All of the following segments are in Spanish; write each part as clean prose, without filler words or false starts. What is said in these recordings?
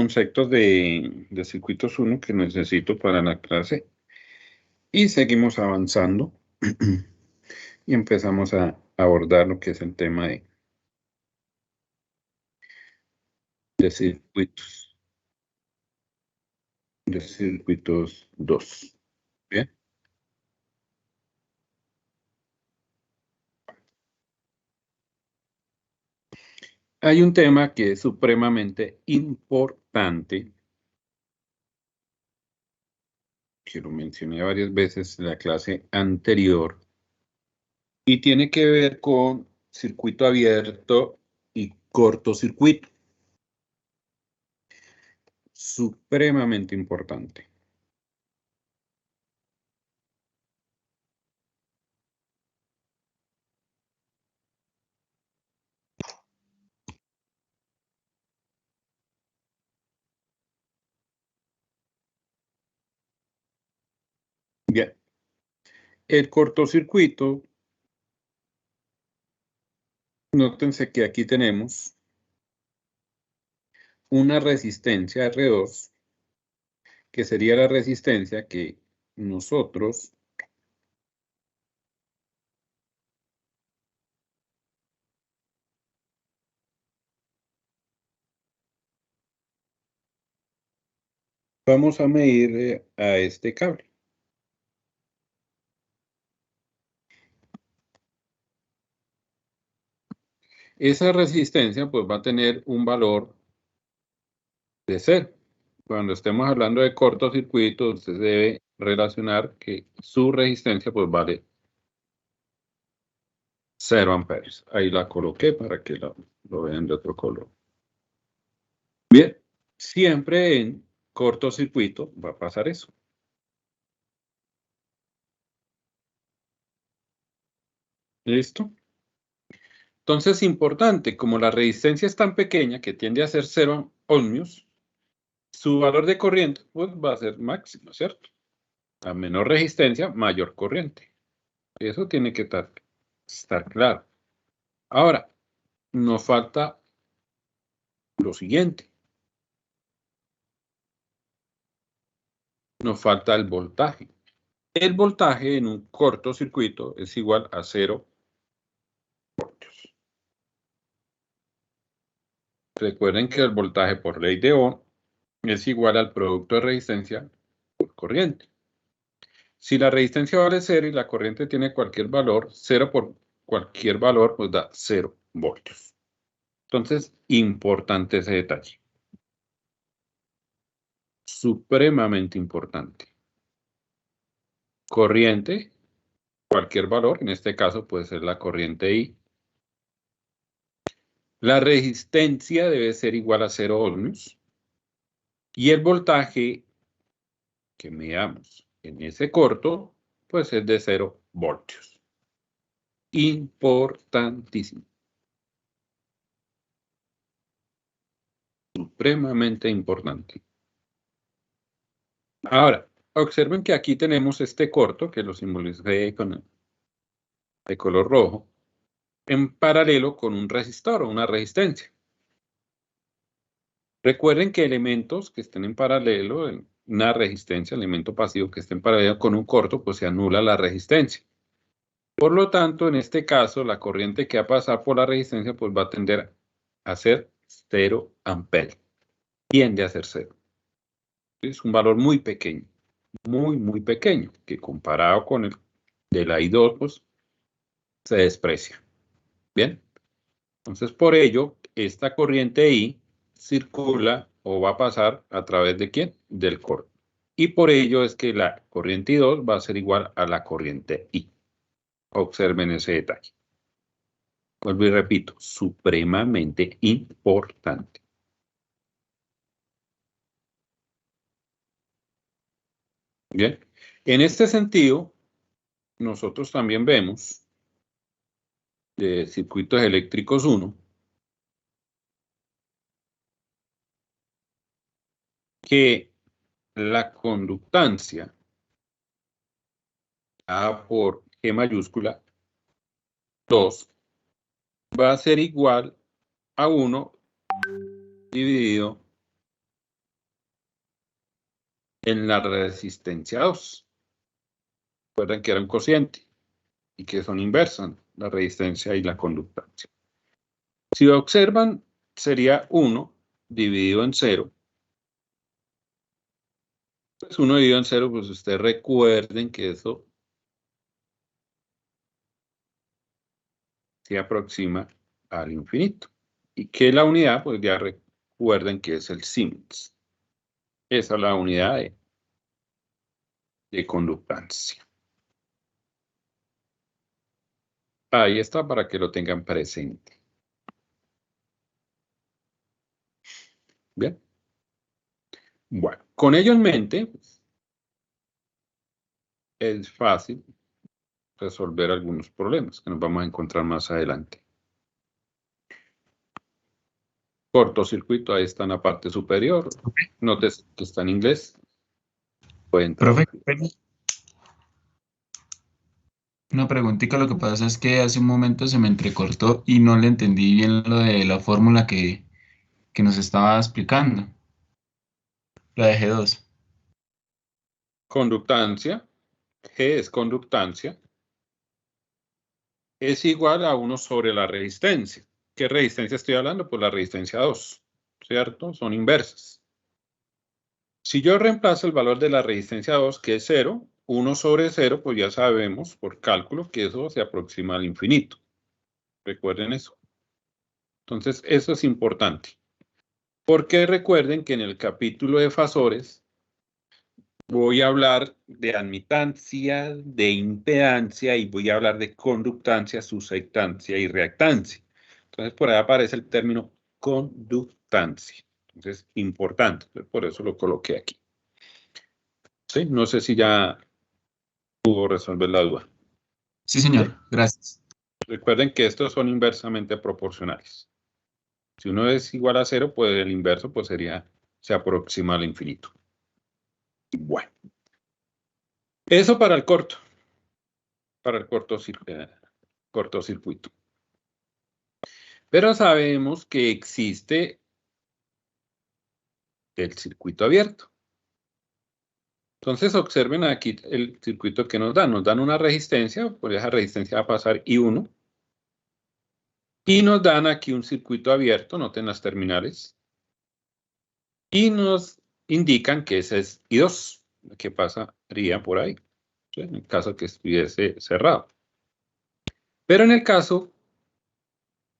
conceptos de circuitos 1 que necesito para la clase. Y seguimos avanzando y empezamos a abordar lo que es el tema de circuitos 2. Bien. Hay un tema que es supremamente importante, que lo mencioné varias veces en la clase anterior, y tiene que ver con circuito abierto y cortocircuito. Supremamente importante. Bien. El cortocircuito, nótense que aquí tenemos una resistencia R2, que sería la resistencia que nosotros vamos a medir a este cable. Esa resistencia pues va a tener un valor de 0. Cuando estemos hablando de cortocircuito, usted debe relacionar que su resistencia pues vale 0 amperes. Ahí la coloqué para que lo vean de otro color. Bien, siempre en cortocircuito va a pasar eso. ¿Listo? Entonces, importante, como la resistencia es tan pequeña que tiende a ser 0 ohmios, su valor de corriente pues, va a ser máximo, ¿cierto? A menor resistencia, mayor corriente. Eso tiene que estar claro. Ahora, nos falta lo siguiente. Nos falta el voltaje. El voltaje en un cortocircuito es igual a 0 voltios. Recuerden que el voltaje por ley de Ohm es igual al producto de resistencia por corriente. Si la resistencia vale 0 y la corriente tiene cualquier valor, 0 por cualquier valor pues da 0 voltios. Entonces, importante ese detalle. Supremamente importante. Corriente, cualquier valor, en este caso puede ser la corriente I. La resistencia debe ser igual a 0 ohmios. Y el voltaje que midamos en ese corto, pues es de 0 voltios. Importantísimo. Supremamente importante. Ahora, observen que aquí tenemos este corto, que lo simbolicé con de color rojo, en paralelo con un resistor o una resistencia. Recuerden que elementos que estén en paralelo, en una resistencia, elemento pasivo que esté en paralelo con un corto, pues se anula la resistencia. Por lo tanto, en este caso, la corriente que va a pasar por la resistencia, pues va a tender a ser 0 amperes. Tiende a ser 0. Es un valor muy pequeño, muy pequeño, que comparado con el de la I2, pues se desprecia. Bien, entonces por ello, esta corriente I circula o va a pasar a través de ¿quién? Del corto. Y por ello es que la corriente I2 va a ser igual a la corriente I. Observen ese detalle. Vuelvo y repito, supremamente importante. Bien, en este sentido, nosotros también vemos de circuitos eléctricos 1 que la conductancia A por G mayúscula 2 va a ser igual a 1 dividido en la resistencia 2. Recuerden que era un cociente y que son inversas, la resistencia y la conductancia. Si observan, sería 1 dividido en 0. Pues 1 dividido en 0, pues ustedes recuerden que eso se aproxima al infinito. Y que la unidad, pues ya recuerden que es el Siemens. Esa es la unidad de conductancia. Ahí está para que lo tengan presente. Bien. Bueno, con ello en mente, es fácil resolver algunos problemas que nos vamos a encontrar más adelante. Cortocircuito, ahí está en la parte superior. Notes que está en inglés. Pueden Profe, traducir. una preguntita, lo que pasa es que hace un momento se me entrecortó y no le entendí bien lo de la fórmula que nos estaba explicando, la de G2. Conductancia, G es conductancia, es igual a 1 sobre la resistencia. ¿Qué resistencia estoy hablando? Pues la resistencia 2, ¿cierto? Son inversas. Si yo reemplazo el valor de la resistencia 2, que es 0, 1 sobre 0, pues ya sabemos por cálculo que eso se aproxima al infinito. Recuerden eso. Entonces, eso es importante. Porque recuerden que en el capítulo de fasores voy a hablar de admitancia, de impedancia y voy a hablar de conductancia, susceptancia y reactancia. Entonces, por ahí aparece el término conductancia. Entonces, importante. Por eso lo coloqué aquí. ¿Sí? No sé si ya pudo resolver la duda. Sí, señor, ¿Sí? gracias. Recuerden que estos son inversamente proporcionales. Si uno es igual a 0, pues el inverso pues se aproxima al infinito. Bueno. Eso para el cortocircuito. Pero sabemos que existe el circuito abierto. Entonces observen aquí el circuito que nos dan. Nos dan una resistencia, por esa resistencia va a pasar I1. Y nos dan aquí un circuito abierto, noten las terminales. Y nos indican que ese es I2, que pasaría por ahí, ¿sí? En el caso que estuviese cerrado. Pero en el caso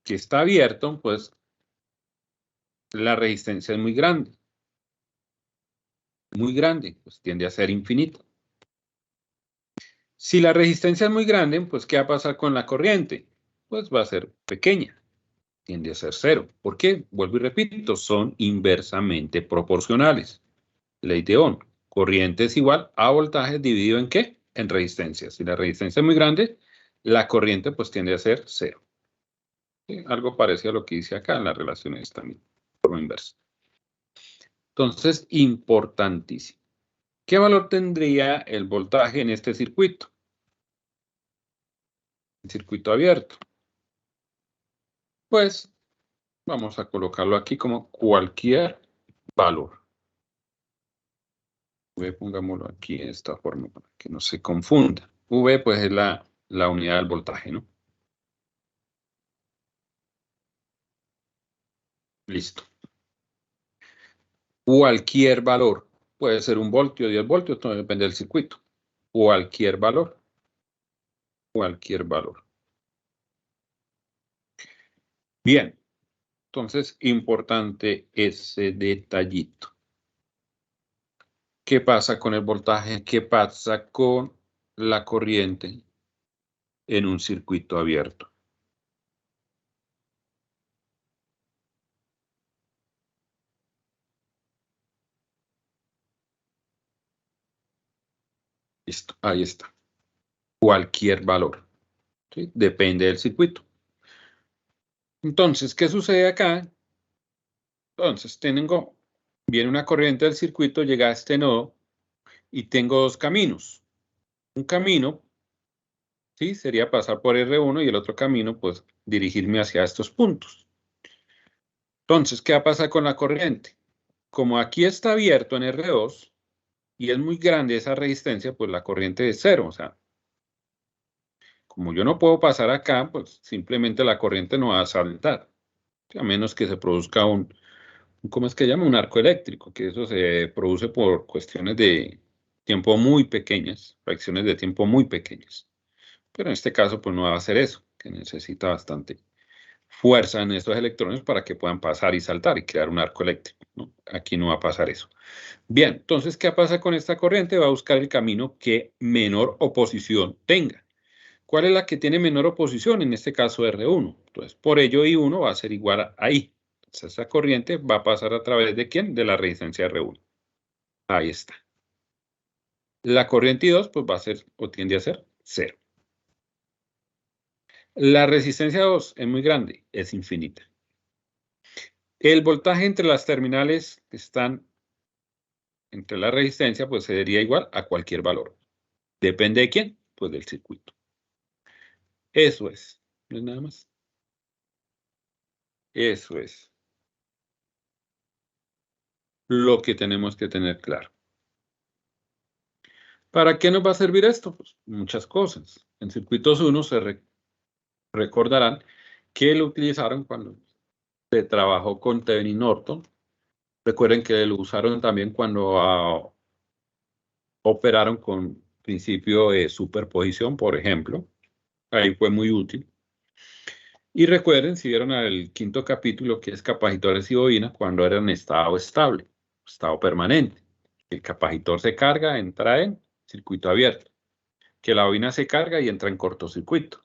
que está abierto, pues la resistencia es muy grande, pues tiende a ser infinita. Si la resistencia es muy grande, pues ¿qué va a pasar con la corriente? Pues va a ser pequeña, tiende a ser 0. ¿Por qué? Vuelvo y repito, son inversamente proporcionales. Ley de Ohm. Corriente es igual a voltaje dividido ¿en qué? En resistencia. Si la resistencia es muy grande, la corriente pues tiende a ser 0. ¿Sí? Algo parecido a lo que dice acá en las relaciones también, por inversa. Entonces, importantísimo. ¿Qué valor tendría el voltaje en este circuito? El circuito abierto. Pues vamos a colocarlo aquí como cualquier valor. V, pongámoslo aquí de esta forma para que no se confunda. V pues es la unidad del voltaje, ¿no? Listo. Cualquier valor. Puede ser 1 voltio, 10 voltios, todo depende del circuito. Cualquier valor. Cualquier valor. Bien. Entonces, importante ese detallito. ¿Qué pasa con el voltaje? ¿Qué pasa con la corriente en un circuito abierto? Listo, ahí está. Cualquier valor. ¿Sí? Depende del circuito. Entonces, ¿qué sucede acá? Entonces, viene una corriente del circuito, llega a este nodo y tengo 2 caminos. Un camino, ¿sí? Sería pasar por R1 y el otro camino, pues, dirigirme hacia estos puntos. Entonces, ¿qué va a pasar con la corriente? Como aquí está abierto en R2, y es muy grande esa resistencia, pues la corriente es cero. O sea, como yo no puedo pasar acá, pues simplemente la corriente no va a saltar. A menos que se produzca ¿cómo es que se llama? Un arco eléctrico, que eso se produce por cuestiones de tiempo muy pequeñas, fracciones de tiempo muy pequeñas. Pero en este caso, pues no va a ser eso, que necesita bastante fuerza en estos electrones para que puedan pasar y saltar y crear un arco eléctrico, ¿no? Aquí no va a pasar eso. Bien, entonces, ¿qué pasa con esta corriente? Va a buscar el camino que menor oposición tenga. ¿Cuál es la que tiene menor oposición? En este caso, R1. Entonces, por ello, I1 va a ser igual a I. Entonces, esa corriente va a pasar a través ¿de quién? De la resistencia R1. Ahí está. La corriente I2, pues va a ser, o tiende a ser, 0. La resistencia 2 es muy grande, es infinita. El voltaje entre las terminales que están entre la resistencia, pues sería igual a cualquier valor. ¿Depende de quién? Pues del circuito. Eso es. No es nada más. Eso es lo que tenemos que tener claro. ¿Para qué nos va a servir esto? Pues muchas cosas. En circuitos 1 se recordarán que lo utilizaron cuando se trabajó con Thevenin Norton. Recuerden que lo usaron también cuando operaron con principio de superposición, por ejemplo. Ahí fue muy útil. Y recuerden, si vieron el quinto capítulo, que es capacitores y bobina, cuando eran en estado estable, estado permanente. El capacitor se carga, entra en circuito abierto. Que la bobina se carga y entra en cortocircuito.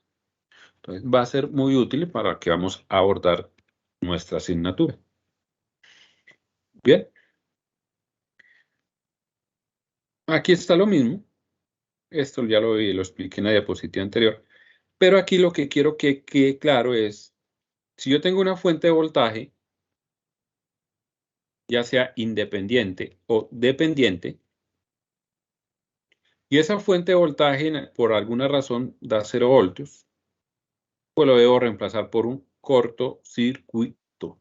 Entonces va a ser muy útil para que vamos a abordar nuestra asignatura. Bien. Aquí está lo mismo. Esto ya lo expliqué en la diapositiva anterior. Pero aquí lo que quiero que quede claro es, si yo tengo una fuente de voltaje, ya sea independiente o dependiente, y esa fuente de voltaje por alguna razón da 0 voltios, pues lo debo reemplazar por un cortocircuito.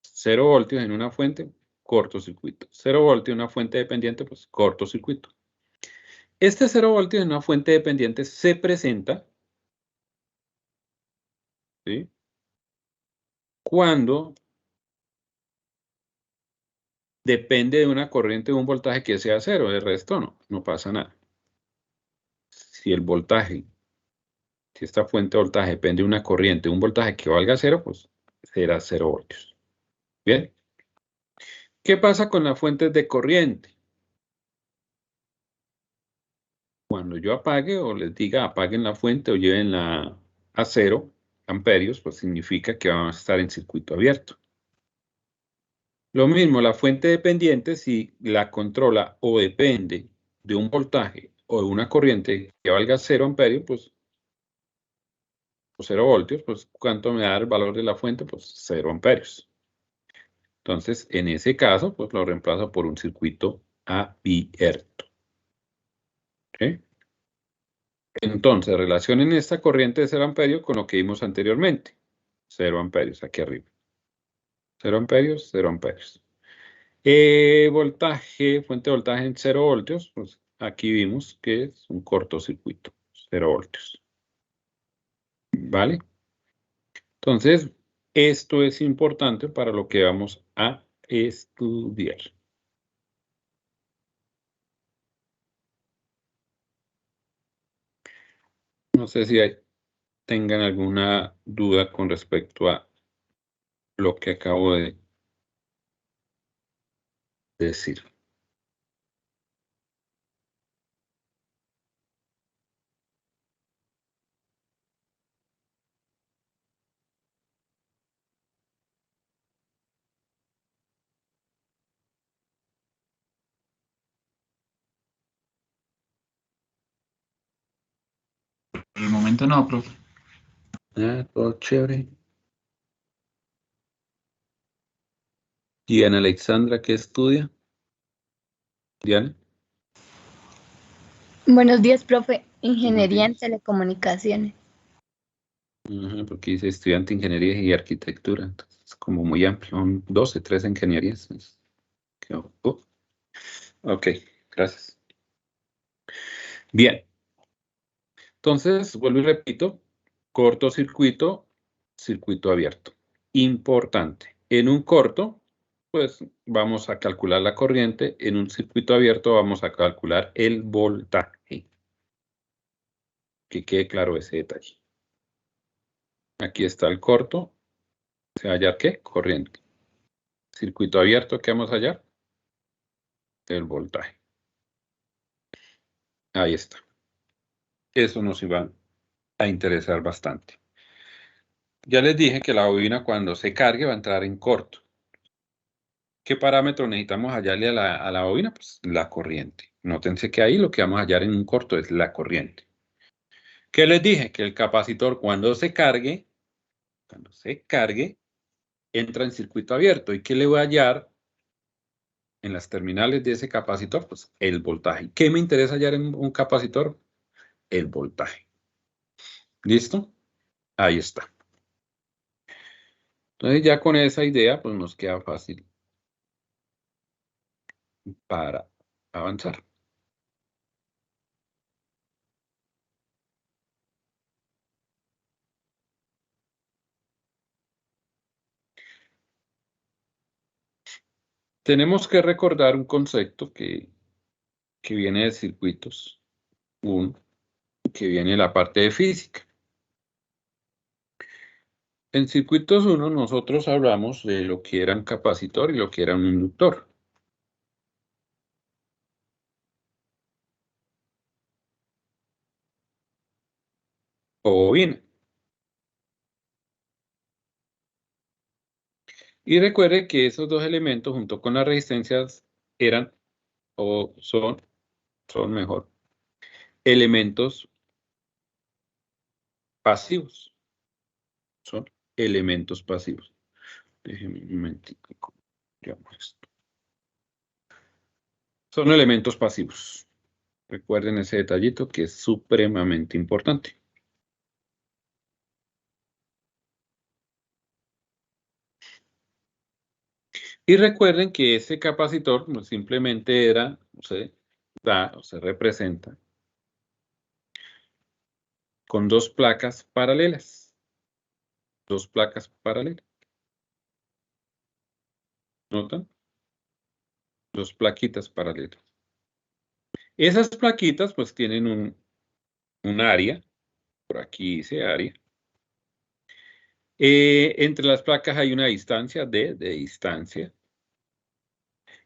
0 voltios en una fuente, cortocircuito. 0 voltios en una fuente dependiente, pues cortocircuito. Este 0 voltios en una fuente dependiente se presenta, ¿sí?, cuando depende de una corriente de un voltaje que sea 0, el resto no pasa nada. Si el voltaje, si esta fuente de voltaje depende de una corriente, un voltaje que valga 0, pues será 0 voltios. Bien. ¿Qué pasa con las fuentes de corriente? Cuando yo apague o les diga apaguen la fuente o llevenla a 0 amperios, pues significa que vamos a estar en circuito abierto. Lo mismo, la fuente dependiente, si la controla o depende de un voltaje o de una corriente que valga 0 amperios, pues, o 0 voltios, pues, ¿cuánto me da el valor de la fuente? Pues 0 amperios. Entonces, en ese caso, pues lo reemplazo por un circuito abierto. ¿Ok? Entonces, relacionen esta corriente de 0 amperios con lo que vimos anteriormente. 0 amperios, aquí arriba. 0 amperios, 0 amperios. Voltaje, fuente de voltaje en 0 voltios, pues aquí vimos que es un cortocircuito, 0 voltios. ¿Vale? Entonces, esto es importante para lo que vamos a estudiar. No sé si tengan alguna duda con respecto a lo que acabo de decir. Por el momento no, profe. Todo chévere. Diana Alexandra, ¿qué estudia? Diana. Buenos días, profe. Buenos Ingeniería en días. telecomunicaciones. Porque dice estudiante de ingeniería y arquitectura, entonces es como muy amplio, son 12, 13 ingenierías. Ok, gracias. Bien. Entonces, vuelvo y repito, cortocircuito, circuito abierto. Importante. En un corto, pues vamos a calcular la corriente. En un circuito abierto vamos a calcular el voltaje. Que quede claro ese detalle. Aquí está el corto. ¿Se va a hallar qué? Corriente. Circuito abierto, ¿qué vamos a hallar? El voltaje. Ahí está. Eso nos iba a interesar bastante. Ya les dije que la bobina cuando se cargue va a entrar en corto. ¿Qué parámetro necesitamos hallarle a la bobina? Pues la corriente. Nótense que ahí lo que vamos a hallar en un corto es la corriente. ¿Qué les dije? Que el capacitor cuando se cargue, entra en circuito abierto. ¿Y qué le voy a hallar en las terminales de ese capacitor? Pues el voltaje. ¿Qué me interesa hallar en un capacitor? El voltaje. ¿Listo? Ahí está. Entonces ya con esa idea, pues nos queda fácil para avanzar. Tenemos que recordar un concepto que viene de circuitos, que viene de la parte de física. En circuitos 1 nosotros hablamos de lo que era un capacitor y lo que era un inductor. O bien. Y recuerde que esos dos elementos junto con las resistencias eran o son mejor, elementos pasivos. Son elementos pasivos. Déjenme un momentico. Llamo esto. Son elementos pasivos. Recuerden ese detallito que es supremamente importante. Y recuerden que ese capacitor pues, simplemente era, se da o se representa con dos placas paralelas. Dos placas paralelas. ¿Notan? Dos plaquitas paralelas. Esas plaquitas pues tienen un área. Por aquí dice área. Entre las placas hay una distancia de distancia.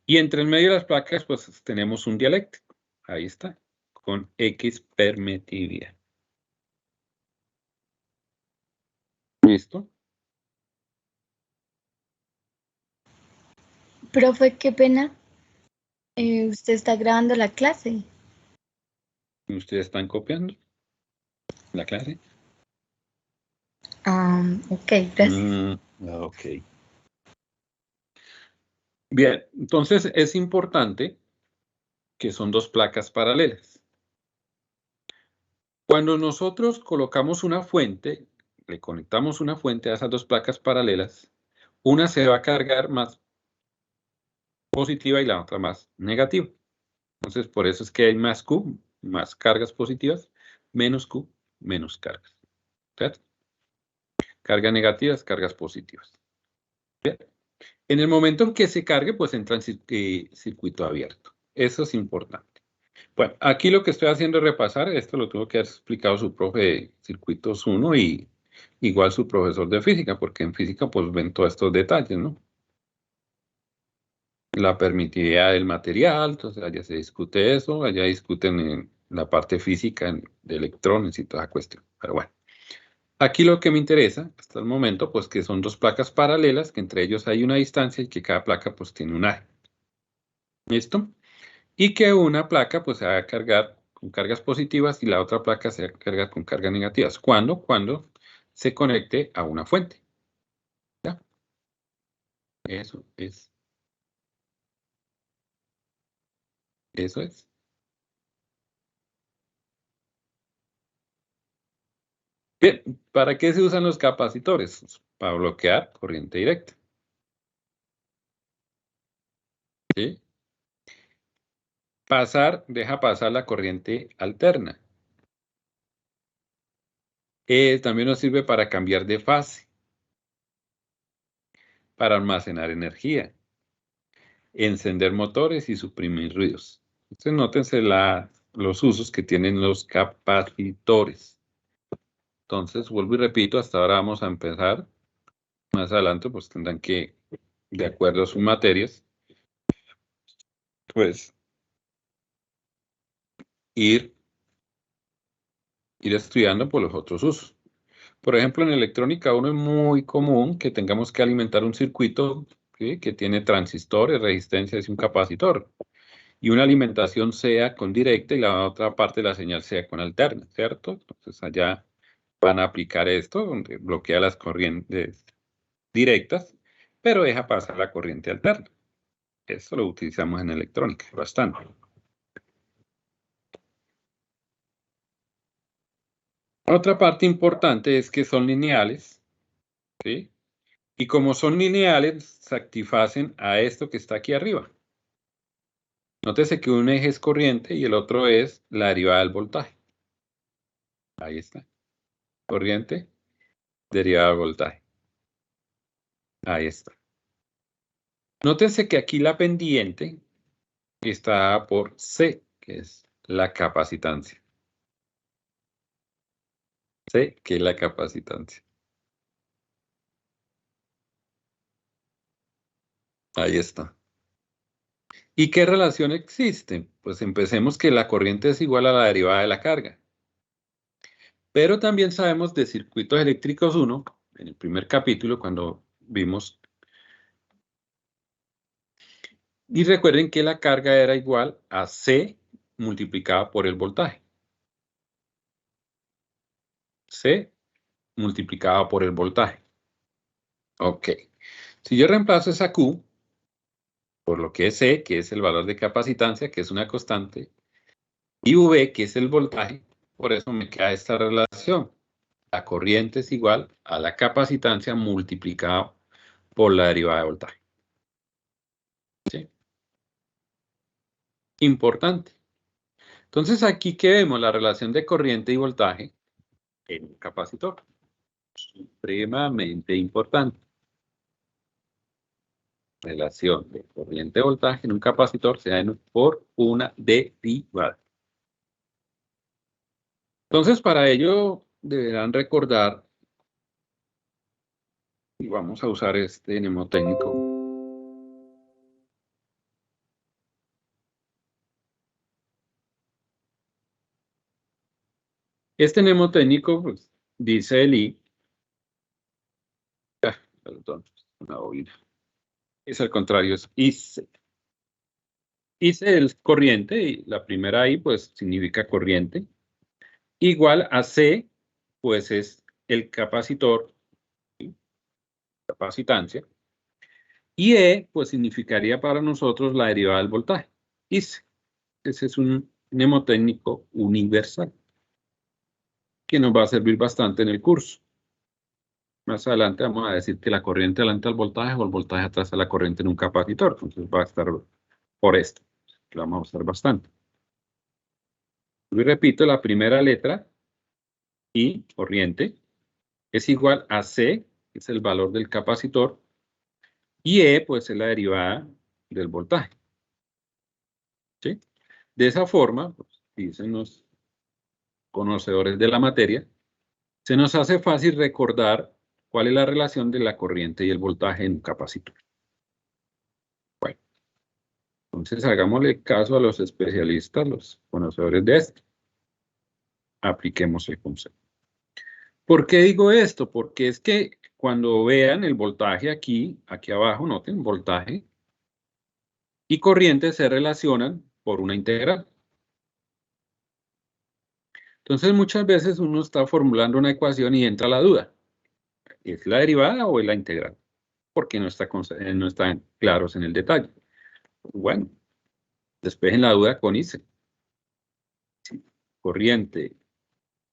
Y entre el medio de las placas pues tenemos un dieléctrico. Ahí está. Con X permitividad. ¿Listo? Profe, qué pena. Usted está grabando la clase. ¿Ustedes están copiando la clase? Ok, gracias. Ok. Bien, entonces es importante que son dos placas paralelas. Cuando nosotros colocamos una fuente, le conectamos una fuente a esas dos placas paralelas, una se va a cargar más positiva y la otra más negativa. Entonces, por eso es que hay más Q, más cargas positivas, menos Q, menos cargas. ¿Cierto? Cargas negativas, cargas positivas. Bien. En el momento en que se cargue, pues entra en circuito abierto. Eso es importante. Bueno, aquí lo que estoy haciendo es repasar, esto lo tuvo que haber explicado su profe de circuitos 1 y igual su profesor de física, porque en física pues ven todos estos detalles, ¿no? La permitividad del material, entonces allá se discute eso, allá discuten en la parte física de electrones y toda cuestión. Pero bueno, aquí lo que me interesa hasta el momento, pues que son dos placas paralelas, que entre ellos hay una distancia y que cada placa pues tiene un eje. ¿Listo? Y que una placa pues se va a cargar con cargas positivas y la otra placa se va a cargar con cargas negativas. ¿Cuándo? Cuando se conecte a una fuente. ¿Ya? Eso es. Eso es. Bien, ¿para qué se usan los capacitores? Para bloquear corriente directa. ¿Sí? Deja pasar la corriente alterna. También nos sirve para cambiar de fase, para almacenar energía, encender motores y suprimir ruidos. Entonces, nótense los usos que tienen los capacitores. Entonces, vuelvo y repito, hasta ahora vamos a empezar. Más adelante, pues tendrán que, de acuerdo a sus materias, pues ir estudiando por los otros usos. Por ejemplo, en electrónica 1 es muy común que tengamos que alimentar un circuito, ¿sí?, que tiene transistores, resistencias y un capacitor. Y una alimentación sea con directa y la otra parte de la señal sea con alterna, ¿cierto? Entonces allá van a aplicar esto, donde bloquea las corrientes directas, pero deja pasar la corriente alterna. Eso lo utilizamos en electrónica bastante. Otra parte importante es que son lineales, ¿sí? Y como son lineales, satisfacen a esto que está aquí arriba. Nótese que un eje es corriente y el otro es la derivada del voltaje. Ahí está. Corriente, derivada del voltaje. Ahí está. Nótese que aquí la pendiente está por C, que es la capacitancia. C, que es la capacitancia. Ahí está. ¿Y qué relación existe? Pues empecemos que la corriente es igual a la derivada de la carga. Pero también sabemos de circuitos eléctricos 1, en el primer capítulo, cuando vimos. Y recuerden que la carga era igual a C multiplicada por el voltaje. C multiplicada por el voltaje. Ok. Si yo reemplazo esa Q por lo que es C, que es el valor de capacitancia, que es una constante, y V, que es el voltaje, por eso me queda esta relación. La corriente es igual a la capacitancia multiplicada por la derivada de voltaje. ¿Sí? Importante. Entonces, aquí que vemos la relación de corriente y voltaje en un capacitor. Supremamente importante. Relación de corriente y voltaje en un capacitor se da por una derivada. Entonces, para ello deberán recordar, y vamos a usar este mnemotécnico. Este mnemotécnico, pues, dice el I. Perdón, una bobina. Es al contrario, es IC. IC es corriente, y la primera I, pues, significa corriente. Igual a C, pues, es el capacitor, ¿sí?, capacitancia. Y E, pues, significaría para nosotros la derivada del voltaje. IC. Ese es un mnemotécnico universal que nos va a servir bastante en el curso. Más adelante vamos a decir que la corriente adelanta al voltaje o el voltaje atrasa la corriente en un capacitor. Entonces va a estar por esto. Lo vamos a usar bastante. Y repito, la primera letra, I, corriente, es igual a C, que es el valor del capacitor, y E, pues es la derivada del voltaje. ¿Sí? De esa forma, pues, dicen los conocedores de la materia, se nos hace fácil recordar cuál es la relación de la corriente y el voltaje en un capacitor. Bueno, entonces hagámosle caso a los especialistas, los conocedores de esto. Apliquemos el concepto. ¿Por qué digo esto? Porque es que cuando vean el voltaje aquí abajo, noten, voltaje y corriente se relacionan por una integral. Entonces muchas veces uno está formulando una ecuación y entra la duda. ¿Es la derivada o es la integral? Porque no están claros en el detalle. Bueno, despejen la duda con IC. Si corriente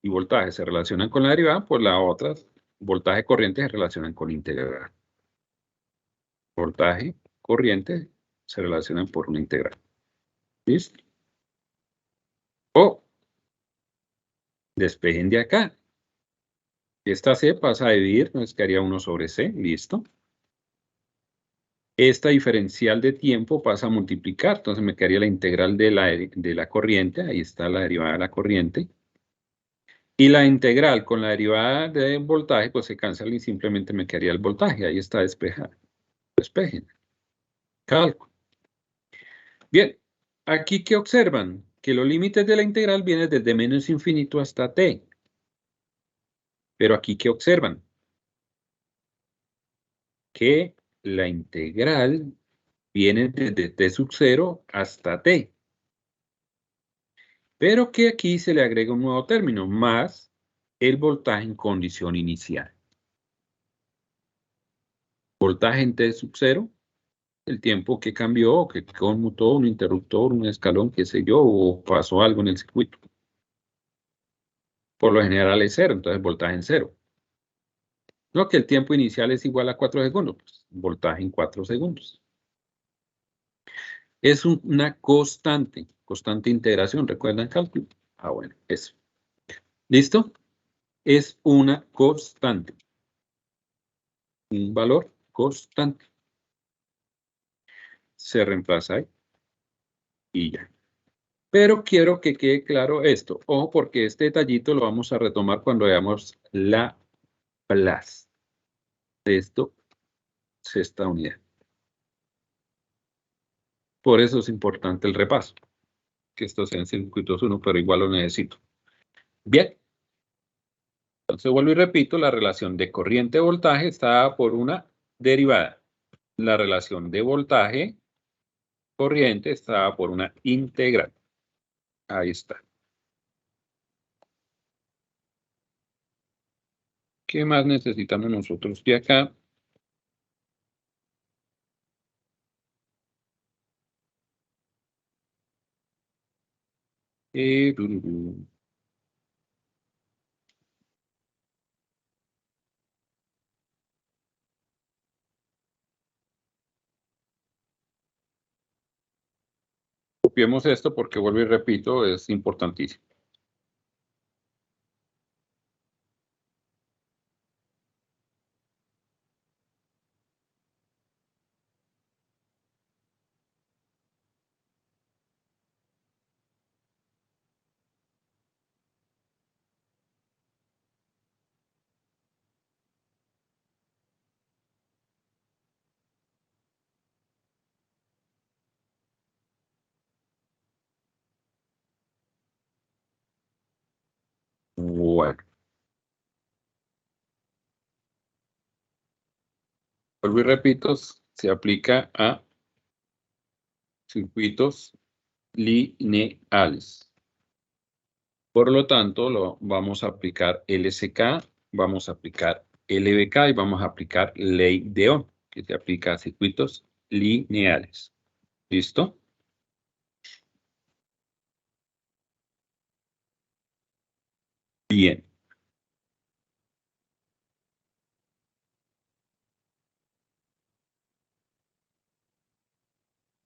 y voltaje se relacionan con la derivada, pues las otras, voltaje y corriente, se relacionan con integral. Voltaje, corriente, se relacionan por una integral. ¿Listo? O despejen de acá. Esta C pasa a dividir, nos quedaría 1 sobre C, listo. Esta diferencial de tiempo pasa a multiplicar, entonces me quedaría la integral de la corriente, ahí está la derivada de la corriente. Y la integral con la derivada de voltaje, pues se cancela y simplemente me quedaría el voltaje, ahí está despejado. Despejen. Cálculo. Bien, aquí ¿qué observan? Que los límites de la integral vienen desde menos infinito hasta t. Pero aquí ¿qué observan? Que la integral viene desde t sub 0 hasta t. Pero que aquí se le agrega un nuevo término, más el voltaje en condición inicial. Voltaje en t sub 0, el tiempo que cambió, que conmutó un interruptor, un escalón, qué sé yo, o pasó algo en el circuito. Por lo general es 0, entonces voltaje en 0. No, que el tiempo inicial es igual a 4 segundos, pues voltaje en 4 segundos. Es una constante integración, ¿recuerdan cálculo? Ah, bueno, eso. ¿Listo? Es una constante. Un valor constante. Se reemplaza ahí y ya. Pero quiero que quede claro esto. Ojo, porque este detallito lo vamos a retomar cuando veamos la Laplace de esto, sexta unidad. Por eso es importante el repaso. Que esto sea en circuitos 1, pero igual lo necesito. Bien. Entonces vuelvo y repito, la relación de corriente-voltaje está dada por una derivada. La relación de voltaje-corriente está dada por una integral. Ahí está. ¿Qué más necesitamos nosotros de acá? Copiemos esto porque vuelvo y repito, es importantísimo. Bueno. Vuelvo y repito, se aplica a circuitos lineales. Por lo tanto, lo vamos a aplicar LSK, vamos a aplicar LBK y vamos a aplicar ley de Ohm, que se aplica a circuitos lineales. ¿Listo? Bien.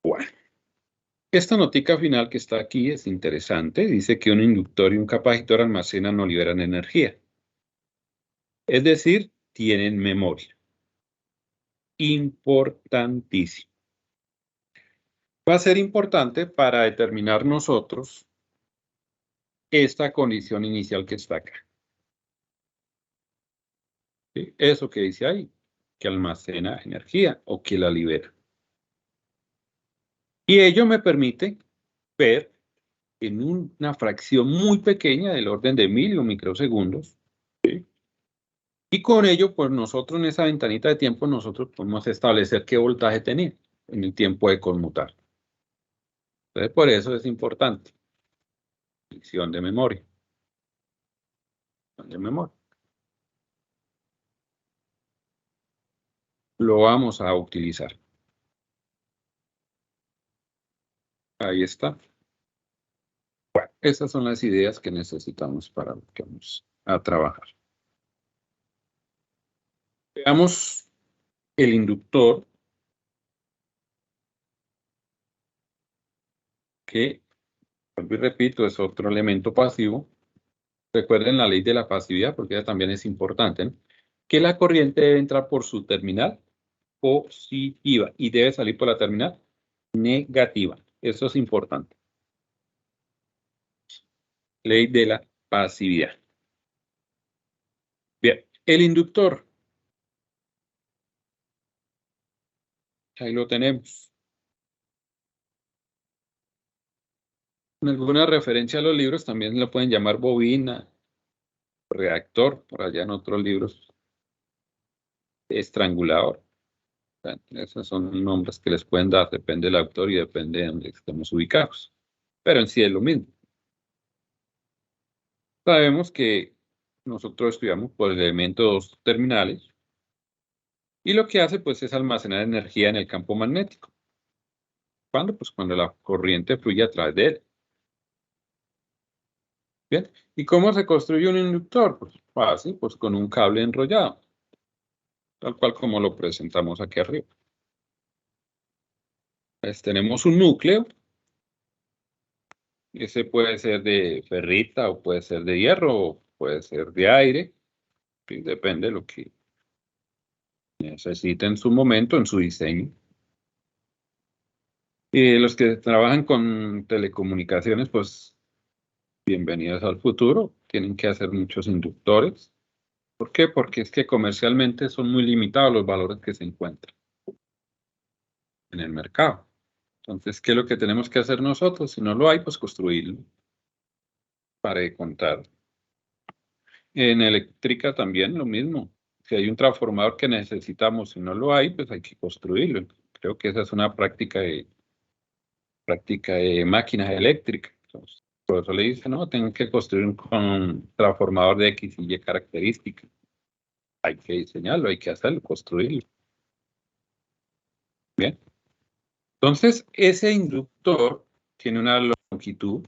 Bueno. Esta notica final que está aquí es interesante. Dice que un inductor y un capacitor almacenan o liberan energía. Es decir, tienen memoria. Importantísimo. Va a ser importante para determinar nosotros esta condición inicial que está acá. ¿Sí? Eso que dice ahí, que almacena energía o que la libera. Y ello me permite ver en una fracción muy pequeña del orden de microsegundos. ¿Sí? Y con ello, pues nosotros en esa ventanita de tiempo, nosotros podemos establecer qué voltaje tenía en el tiempo de conmutar. Entonces, por eso es importante. Ficción de memoria. De memoria. Lo vamos a utilizar. Ahí está. Bueno, esas son las ideas que necesitamos para lo que vamos a trabajar. Veamos el inductor. que, vuelvo y repito, es otro elemento pasivo. Recuerden la ley de la pasividad, porque ella también es importante, ¿no? Que la corriente debe entrar por su terminal positiva y debe salir por la terminal negativa. Eso es importante. Ley de la pasividad. Bien, el inductor. Ahí lo tenemos. En alguna referencia a los libros también lo pueden llamar bobina, reactor, por allá en otros libros, estrangulador. Bueno, esos son nombres que les pueden dar, depende del autor y depende de donde estemos ubicados. Pero en sí es lo mismo. Sabemos que nosotros estudiamos por elementos terminales y lo que hace pues es almacenar energía en el campo magnético. ¿Cuándo? Pues cuando la corriente fluye a través de él. Bien, ¿y cómo se construye un inductor? Pues fácil, pues con un cable enrollado, tal cual como lo presentamos aquí arriba. Pues tenemos un núcleo, ese puede ser de ferrita o puede ser de hierro o puede ser de aire, y depende de lo que necesite en su momento, en su diseño. Y los que trabajan con telecomunicaciones, pues bienvenidos al futuro, tienen que hacer muchos inductores. ¿Por qué? Porque es que comercialmente son muy limitados los valores que se encuentran en el mercado. Entonces, ¿qué es lo que tenemos que hacer nosotros? Si no lo hay, pues construirlo para de contar. En eléctrica también lo mismo. Si hay un transformador que necesitamos y no lo hay, pues hay que construirlo. Creo que esa es una práctica de máquinas eléctricas. Entonces, por eso le dice, no, tengo que construir un transformador de X y Y características. Hay que diseñarlo, hay que hacerlo, construirlo. Bien. Entonces, ese inductor tiene una longitud,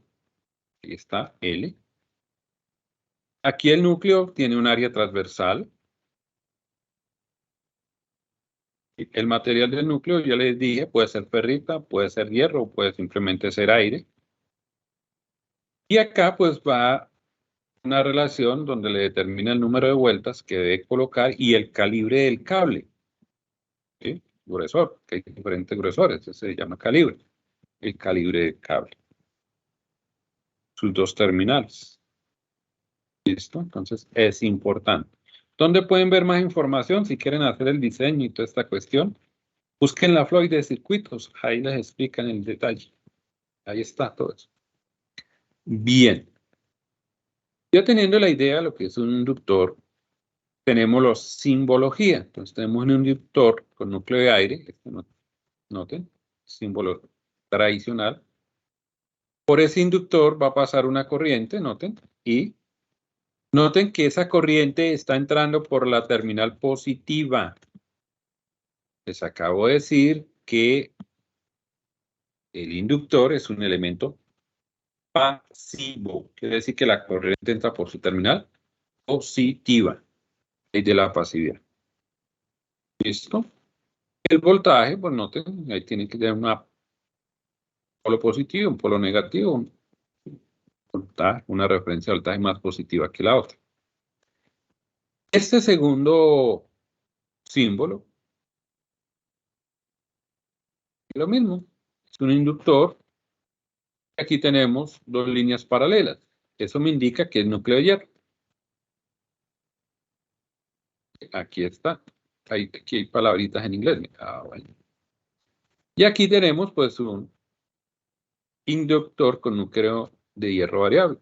ahí está, L. Aquí el núcleo tiene un área transversal. El material del núcleo, ya les dije, puede ser ferrita, puede ser hierro, puede simplemente ser aire. Y acá pues va una relación donde le determina el número de vueltas que debe colocar y el calibre del cable. ¿Sí? Gruesor, que hay diferentes gruesores, ese se llama calibre. El calibre del cable. Sus dos terminales. ¿Listo? Entonces es importante. ¿Dónde pueden ver más información si quieren hacer el diseño y toda esta cuestión? Busquen la Floyd de circuitos, ahí les explican el detalle. Ahí está todo eso. Bien. Ya teniendo la idea de lo que es un inductor, tenemos la simbología. Entonces tenemos un inductor con núcleo de aire, noten, símbolo tradicional. Por ese inductor va a pasar una corriente, noten, y noten que esa corriente está entrando por la terminal positiva. Les acabo de decir que el inductor es un elemento pasivo. Quiere decir que la corriente entra por su terminal positiva. Ley de la pasividad. ¿Listo? El voltaje, pues noten, ahí tiene que tener un polo positivo, un polo negativo, una referencia de voltaje más positiva que la otra. Este segundo símbolo, es lo mismo, es un inductor. Aquí tenemos dos líneas paralelas. Eso me indica que es núcleo de hierro. Aquí está. Aquí hay palabritas en inglés. Bueno. Y aquí tenemos pues un inductor con núcleo de hierro variable.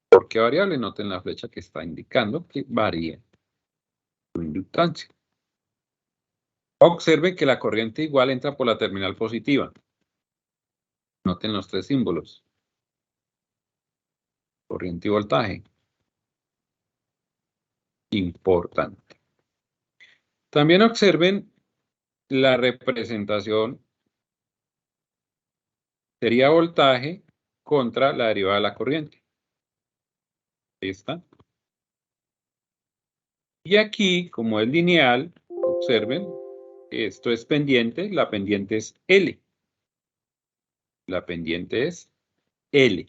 ¿Por qué variable? Noten la flecha que está indicando que varía su inductancia. Observen que la corriente igual entra por la terminal positiva. Noten los tres símbolos. Corriente y voltaje. Importante. También observen la representación. Sería voltaje contra la derivada de la corriente. Ahí está. Y aquí, como es lineal, observen, esto es pendiente, la pendiente es L. La pendiente es L.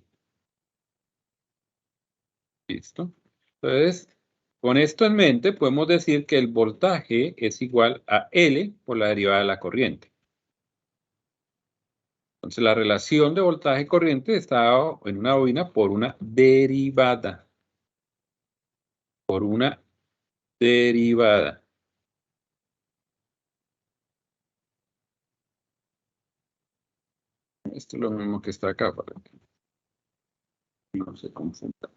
¿Listo? Entonces, con esto en mente, podemos decir que el voltaje es igual a L por la derivada de la corriente. Entonces, la relación de voltaje-corriente está dado en una bobina por una derivada. Por una derivada. Esto es lo mismo que está acá, para que no se confunda.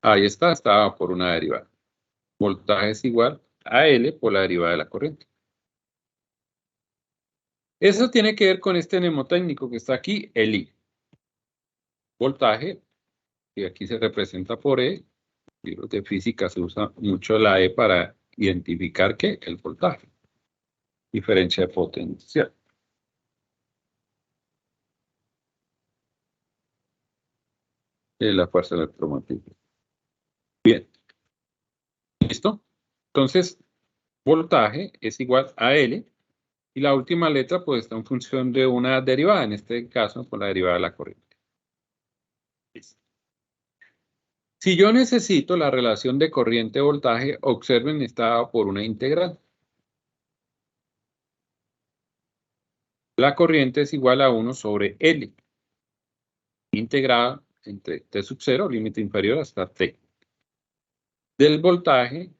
Ahí está por una derivada. Voltaje es igual a L por la derivada de la corriente. Eso tiene que ver con este mnemotécnico que está aquí, el I. Voltaje, y aquí se representa por E. En libros de física se usa mucho la E para identificar ¿qué? El voltaje. Diferencia de potencial. La fuerza electromagnética. Bien. ¿Listo? Entonces, voltaje es igual a L. Y la última letra pues está en función de una derivada, en este caso por la derivada de la corriente. Listo. Si yo necesito la relación de corriente-voltaje, observen, está dada por una integral. La corriente es igual a 1 sobre L, integrada entre T sub 0, límite inferior, hasta T, del voltaje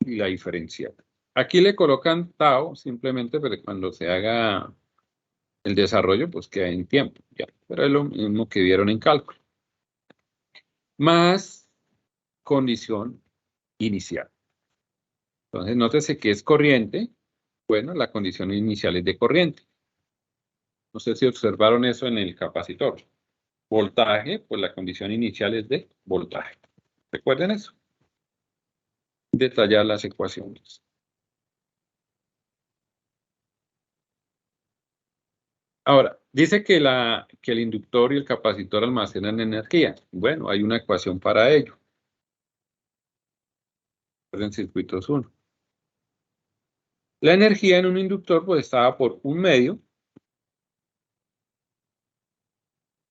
y la diferencial. Aquí le colocan tau, simplemente para cuando se haga el desarrollo, pues queda en tiempo, ya. Pero es lo mismo que vieron en cálculo. Más condición inicial. Entonces, nótese que es corriente. Bueno, la condición inicial es de corriente. No sé si observaron eso en el capacitor. Voltaje, pues la condición inicial es de voltaje. ¿Recuerden eso? Detallar las ecuaciones. Ahora, dice que el inductor y el capacitor almacenan energía. Bueno, hay una ecuación para ello. En circuitos 1. La energía en un inductor pues estaba por un medio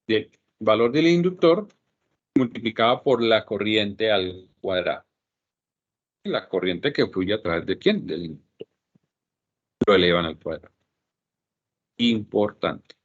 del valor del inductor multiplicada por la corriente al cuadrado. La corriente que fluye a través de ¿quién? Del inductor. Lo elevan al cuadrado. Importante.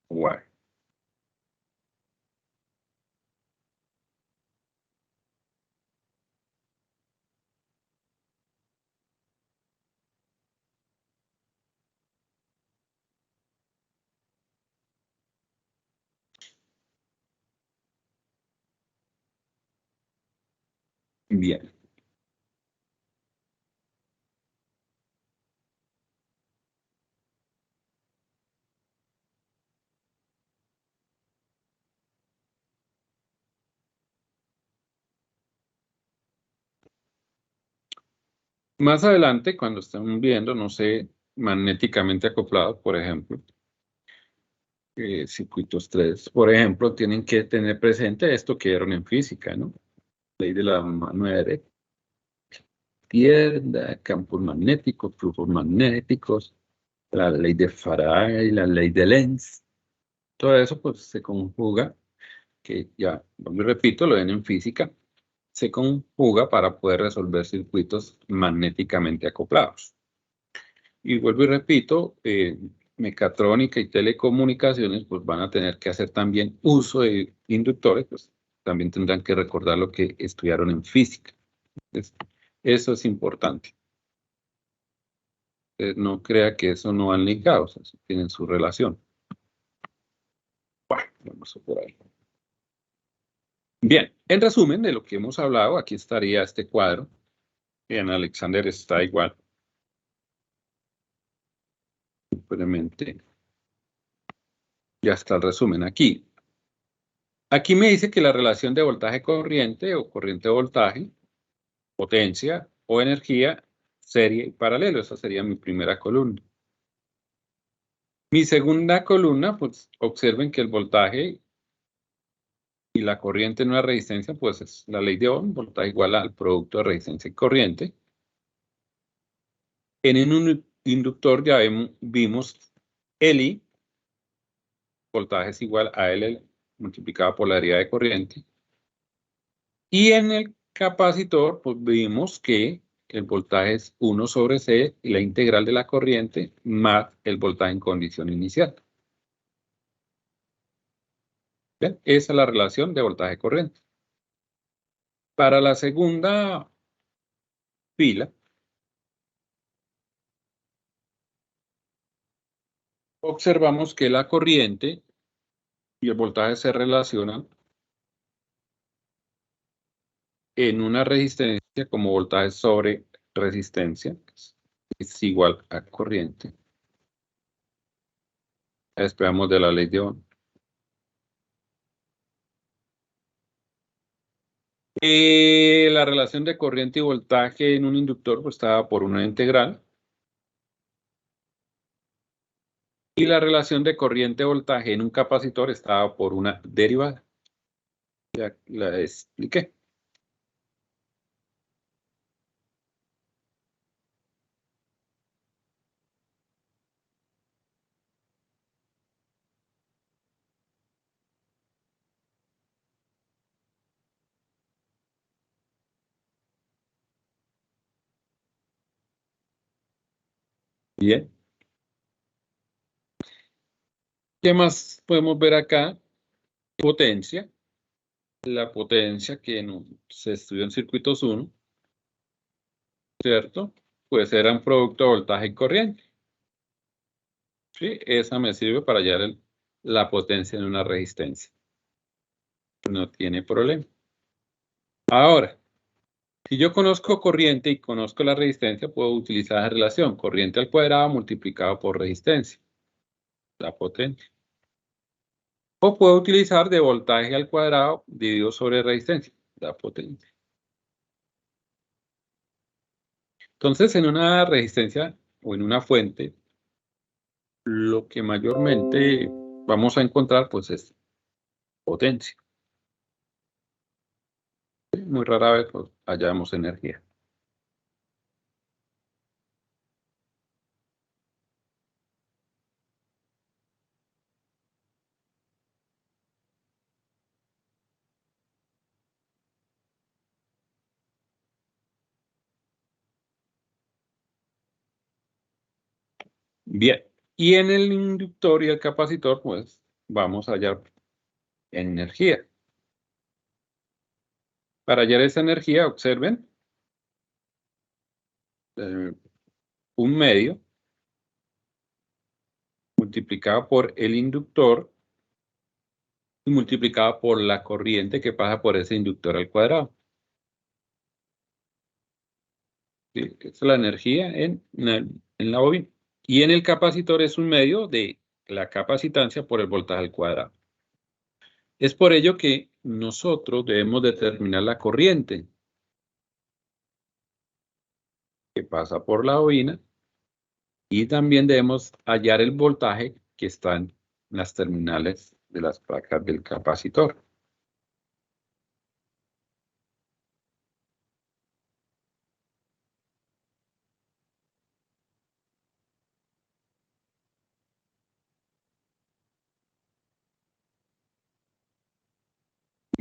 Guay. Bien. Más adelante, cuando estén viendo, no sé, magnéticamente acoplados, por ejemplo, circuitos 3, por ejemplo, tienen que tener presente esto que vieron en física, ¿no? Ley de la mano derecha, izquierda, campos magnéticos, flujos magnéticos, la ley de Faraday, la ley de Lenz. Todo eso pues se conjuga, que ya, lo repito, lo ven en física, se conjuga para poder resolver circuitos magnéticamente acoplados. Y vuelvo y repito, mecatrónica y telecomunicaciones pues van a tener que hacer también uso de inductores, pues también tendrán que recordar lo que estudiaron en física. Entonces, eso es importante. No crea que eso no van ligados, o sea, tienen su relación. Bueno, vamos a por ahí. Bien, en resumen de lo que hemos hablado, aquí estaría este cuadro. En Alexander está igual. Simplemente ya está el resumen aquí. Aquí me dice que la relación de voltaje-corriente o corriente-voltaje, potencia o energía, serie y paralelo. Esa sería mi primera columna. Mi segunda columna, pues observen que el voltaje y la corriente en una resistencia, pues es la ley de Ohm, voltaje igual al producto de resistencia y corriente. En un inductor ya vimos L, voltaje es igual a L multiplicado por la derivada de corriente. Y en el capacitor, pues vimos que el voltaje es 1 sobre C y la integral de la corriente más el voltaje en condición inicial. ¿Ven? Esa es la relación de voltaje-corriente. Para la segunda fila, observamos que la corriente y el voltaje se relacionan en una resistencia como voltaje sobre resistencia, que es igual a corriente. Esperamos de la ley de Ohm. La relación de corriente y voltaje en un inductor pues, estaba por una integral. Y la relación de corriente-voltaje en un capacitor estaba por una derivada. Ya la expliqué. Bien. ¿Qué más podemos ver acá? Potencia. La potencia que se estudió en circuitos 1, ¿cierto? Pues era un producto de voltaje y corriente. ¿Sí? Esa me sirve para hallar la potencia en una resistencia. No tiene problema. Ahora, si yo conozco corriente y conozco la resistencia, puedo utilizar la relación corriente al cuadrado multiplicado por resistencia, la potencia. O puedo utilizar de voltaje al cuadrado dividido sobre resistencia, la potencia. Entonces, en una resistencia o en una fuente, lo que mayormente vamos a encontrar, pues, es potencia. Muy rara vez pues, hallamos energía. Bien, y en el inductor y el capacitor, pues, vamos a hallar energía. Para hallar esa energía, observen, un medio multiplicado por el inductor y multiplicado por la corriente que pasa por ese inductor al cuadrado. ¿Sí? Esa es la energía en la bobina. Y en el capacitor es un medio de la capacitancia por el voltaje al cuadrado. Es por ello que nosotros debemos determinar la corriente que pasa por la bobina y también debemos hallar el voltaje que está en las terminales de las placas del capacitor.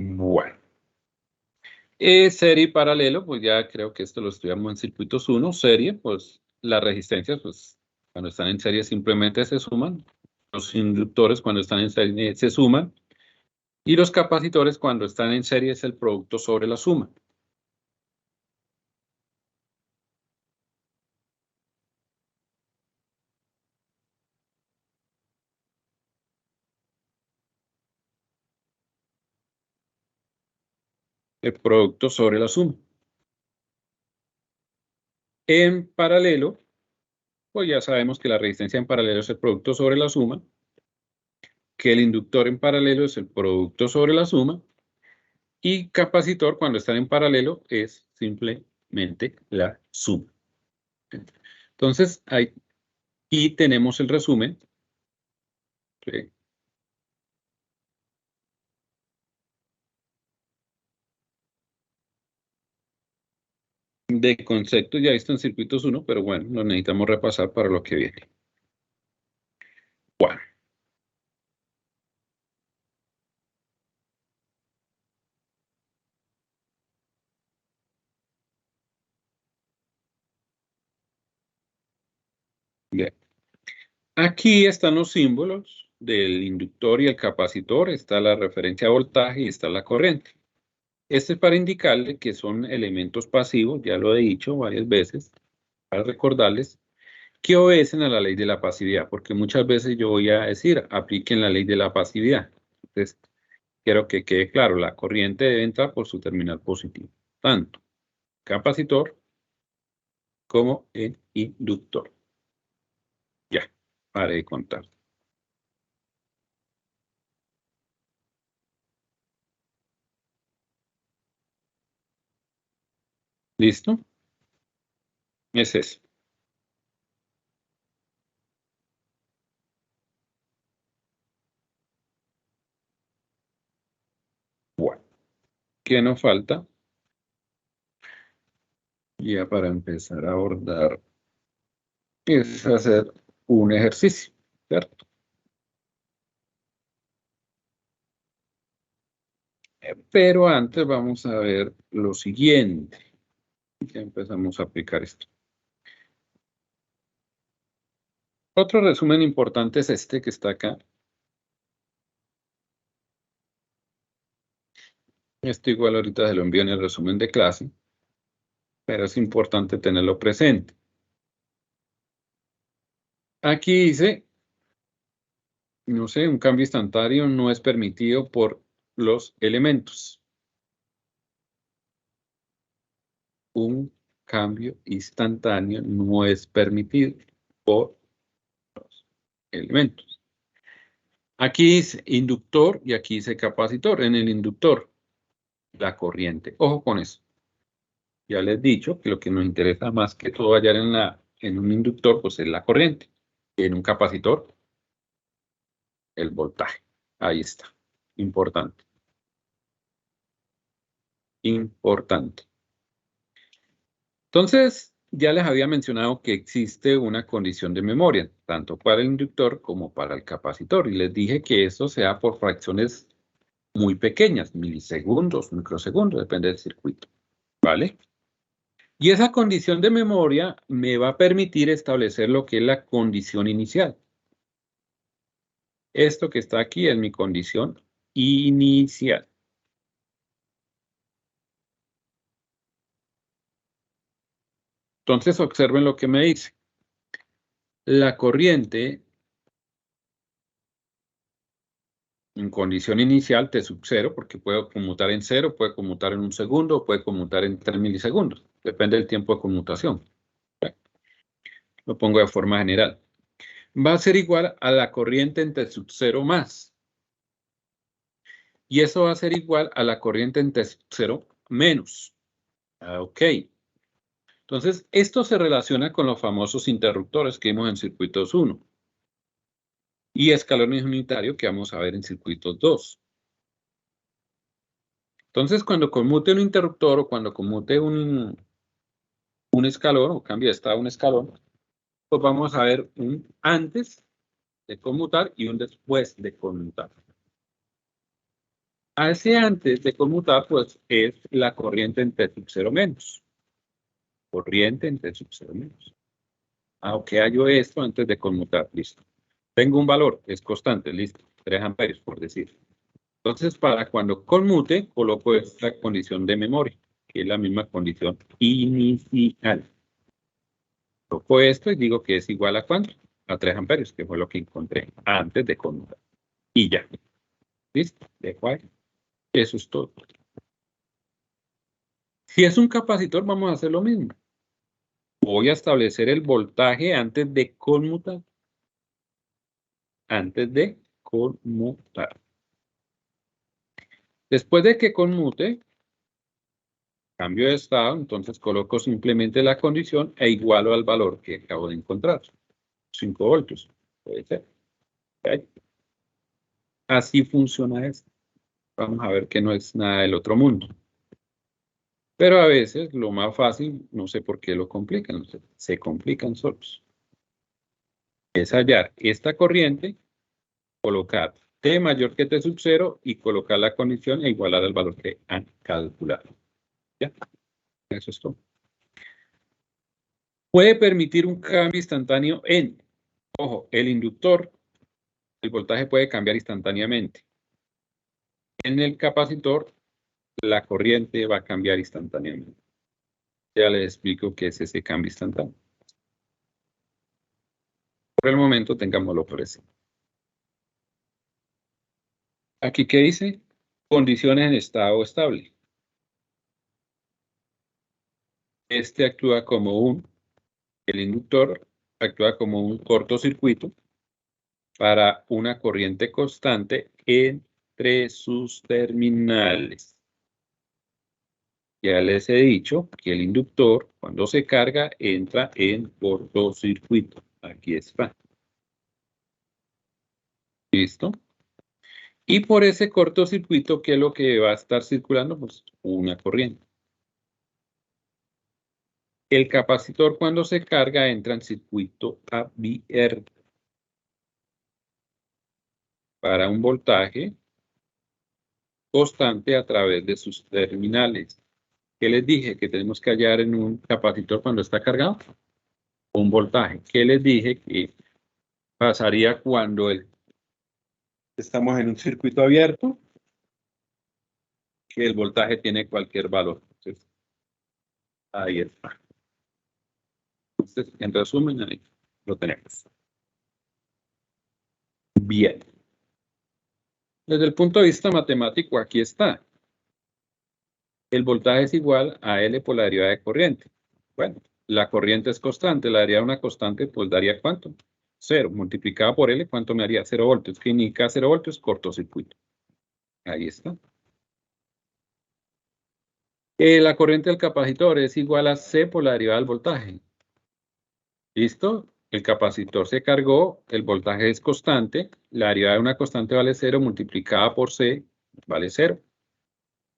Bueno. Serie y paralelo, pues ya creo que esto lo estudiamos en circuitos 1. Serie, pues las resistencias, pues cuando están en serie simplemente se suman. Los inductores cuando están en serie se suman. Y los capacitores cuando están en serie es el producto sobre la suma. El producto sobre la suma. En paralelo, pues ya sabemos que la resistencia en paralelo es el producto sobre la suma, que el inductor en paralelo es el producto sobre la suma, y capacitor cuando están en paralelo es simplemente la suma. Entonces, aquí tenemos el resumen. ¿Sí? De conceptos ya visto en circuitos 1, pero bueno, lo necesitamos repasar para lo que viene. Bueno. Bien. Aquí están los símbolos del inductor y el capacitor, está la referencia a voltaje y está la corriente. Este es para indicarle que son elementos pasivos, ya lo he dicho varias veces, para recordarles que obedecen a la ley de la pasividad, porque muchas veces yo voy a decir, apliquen la ley de la pasividad. Entonces, quiero que quede claro, la corriente debe entrar por su terminal positivo, tanto capacitor como el inductor. Ya, paré de contar. ¿Listo? Es eso. Bueno, ¿qué nos falta? Ya para empezar a abordar es hacer un ejercicio, ¿cierto? Pero antes vamos a ver lo siguiente. Ya empezamos a aplicar esto. Otro resumen importante es este que está acá. Esto igual ahorita se lo envío en el resumen de clase, pero es importante tenerlo presente. Aquí dice, no sé, un cambio instantáneo no es permitido por los elementos. Un cambio instantáneo no es permitido por los elementos. Aquí dice inductor y aquí dice capacitor. En el inductor, la corriente. Ojo con eso. Ya les he dicho que lo que nos interesa más que todo hallar en un inductor, pues es la corriente. En un capacitor, el voltaje. Ahí está. Importante. Importante. Entonces, ya les había mencionado que existe una condición de memoria, tanto para el inductor como para el capacitor. Y les dije que eso sea por fracciones muy pequeñas, milisegundos, microsegundos, depende del circuito. ¿Vale? Y esa condición de memoria me va a permitir establecer lo que es la condición inicial. Esto que está aquí es mi condición inicial. Entonces, observen lo que me dice. La corriente en condición inicial T sub 0, porque puede conmutar en 0, puede conmutar en 1 segundo, puede conmutar en 3 milisegundos. Depende del tiempo de conmutación. Lo pongo de forma general. Va a ser igual a la corriente en T sub 0 más. Y eso va a ser igual a la corriente en T sub 0 menos. Ok. Entonces, esto se relaciona con los famosos interruptores que vimos en circuitos 1. Y escalones unitarios que vamos a ver en circuitos 2. Entonces, cuando conmute un interruptor o cuando conmute un escalón o cambie de estado a un escalón, pues vamos a ver un antes de conmutar y un después de conmutar. A ese antes de conmutar, pues es la corriente en T sub 0 menos. Corriente en T sub 0 menos. Aunque hallo esto antes de conmutar, listo. Tengo un valor, es constante, listo. 3 amperios, por decir. Entonces, para cuando conmute, coloco esta condición de memoria, que es la misma condición inicial. Coloco esto y digo que es igual a ¿cuánto? A 3 amperios, que fue lo que encontré antes de conmutar. Y ya. ¿Listo? Dejo ahí. Eso es todo. Si es un capacitor, vamos a hacer lo mismo. Voy a establecer el voltaje antes de conmutar. Antes de conmutar. Después de que conmute, cambio de estado, entonces coloco simplemente la condición e igualo al valor que acabo de encontrar. 5 voltios. Puede ser. ¿Okay? Así funciona esto. Vamos a ver que no es nada del otro mundo. Pero a veces lo más fácil, no sé por qué lo complican, se complican solos. Es hallar esta corriente, colocar T mayor que T sub 0 y colocar la condición e igualar al valor que han calculado. ¿Ya? Eso es todo. Puede permitir un cambio instantáneo en, ojo, el inductor, el voltaje puede cambiar instantáneamente. En el capacitor, la corriente va a cambiar instantáneamente. Ya les explico qué es ese cambio instantáneo. Por el momento, tengámoslo presente. Aquí, ¿qué dice? Condiciones en estado estable. Este actúa como el inductor actúa como un cortocircuito para una corriente constante entre sus terminales. Ya les he dicho que el inductor, cuando se carga, entra en cortocircuito. Aquí está. ¿Listo? Y por ese cortocircuito, ¿qué es lo que va a estar circulando? Pues una corriente. El capacitor, cuando se carga, entra en circuito abierto para un voltaje constante a través de sus terminales. ¿Qué les dije? Que tenemos que hallar en un capacitor cuando está cargado. Un voltaje. ¿Qué les dije? Que pasaría cuando estamos en un circuito abierto, que el voltaje tiene cualquier valor. Entonces, ahí está. Entonces, en resumen, ahí lo tenemos. Bien. Desde el punto de vista matemático, aquí está. El voltaje es igual a L por la derivada de corriente. Bueno, la corriente es constante. La derivada de una constante, pues daría ¿cuánto? 0. Multiplicada por L, ¿cuánto me haría? 0 voltios. ¿Qué indica 0 voltios? Cortocircuito. Ahí está. La corriente del capacitor es igual a C por la derivada del voltaje. ¿Listo? El capacitor se cargó, el voltaje es constante, la derivada de una constante vale 0, multiplicada por C vale 0.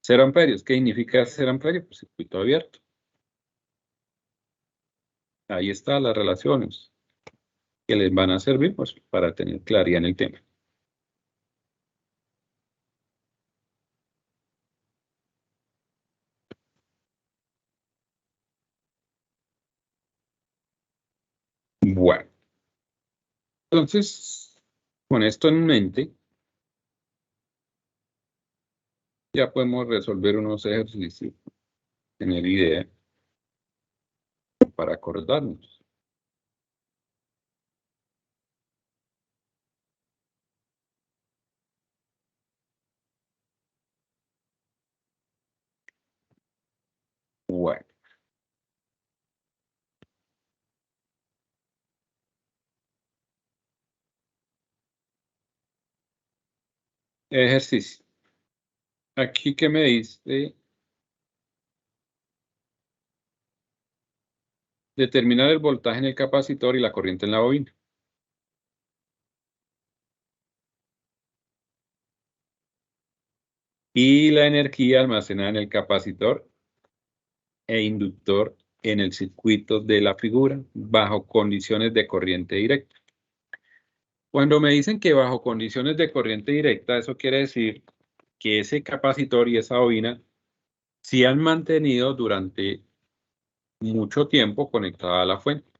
0 amperios, ¿qué significa 0 amperios? Pues circuito abierto. Ahí están las relaciones que les van a servir pues, para tener claridad en el tema. Bueno, entonces, con esto en mente, ya podemos resolver unos ejercicios, tener idea para acordarnos. Bueno. Ejercicio. Aquí que me dice determinar el voltaje en el capacitor y la corriente en la bobina. Y la energía almacenada en el capacitor e inductor en el circuito de la figura bajo condiciones de corriente directa. Cuando me dicen que bajo condiciones de corriente directa, eso quiere decir que ese capacitor y esa bobina se han mantenido durante mucho tiempo conectada a la fuente.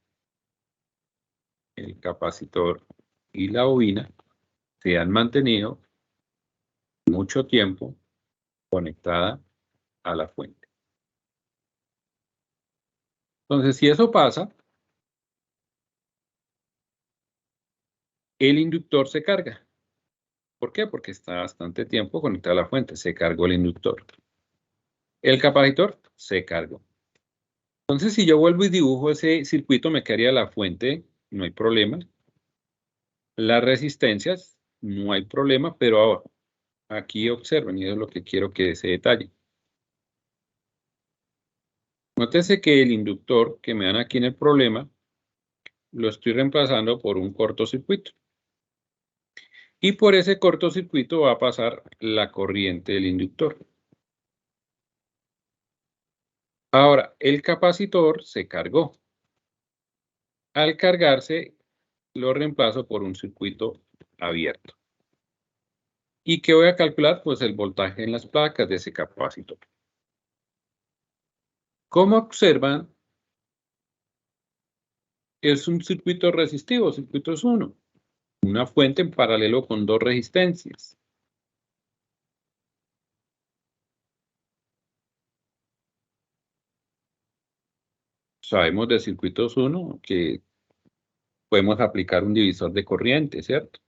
El capacitor y la bobina se han mantenido mucho tiempo conectada a la fuente. Entonces, si eso pasa, el inductor se carga. ¿Por qué? Porque está bastante tiempo conectado a la fuente. Se cargó el inductor. El capacitor se cargó. Entonces, si yo vuelvo y dibujo ese circuito, me quedaría la fuente, no hay problema. Las resistencias, no hay problema, pero ahora, aquí observen, y es lo que quiero que se detalle. Nótese que el inductor que me dan aquí en el problema, lo estoy reemplazando por un cortocircuito. Y por ese cortocircuito va a pasar la corriente del inductor. Ahora, el capacitor se cargó. Al cargarse, lo reemplazo por un circuito abierto. ¿Y qué voy a calcular? Pues el voltaje en las placas de ese capacitor. Como observan, es un circuito resistivo, circuito es 1. Una fuente en paralelo con dos resistencias. Sabemos de circuitos 1 que podemos aplicar un divisor de corriente, ¿cierto?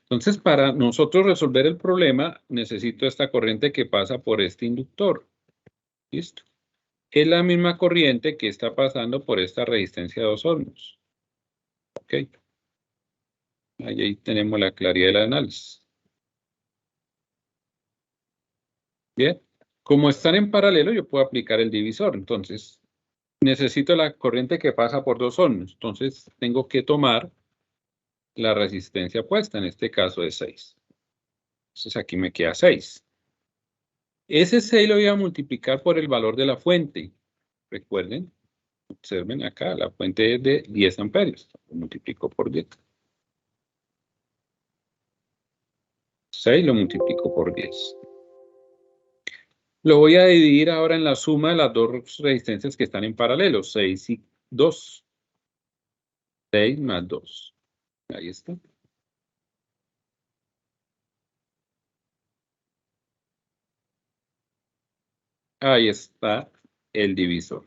Entonces, para nosotros resolver el problema, necesito esta corriente que pasa por este inductor. ¿Listo? Es la misma corriente que está pasando por esta resistencia de 2 ohms. ¿Ok? Ahí tenemos la claridad del análisis. Bien. Como están en paralelo, yo puedo aplicar el divisor. Entonces, necesito la corriente que pasa por 2 ohms. Entonces, tengo que tomar la resistencia puesta, en este caso de 6. Entonces, aquí me queda 6. Ese 6 lo voy a multiplicar por el valor de la fuente. Recuerden, observen acá, la fuente es de 10 amperios. Lo multiplico por 10. 6 lo multiplico por 10. Lo voy a dividir ahora en la suma de las dos resistencias que están en paralelo, 6 y 2. 6 más 2. Ahí está. Ahí está el divisor.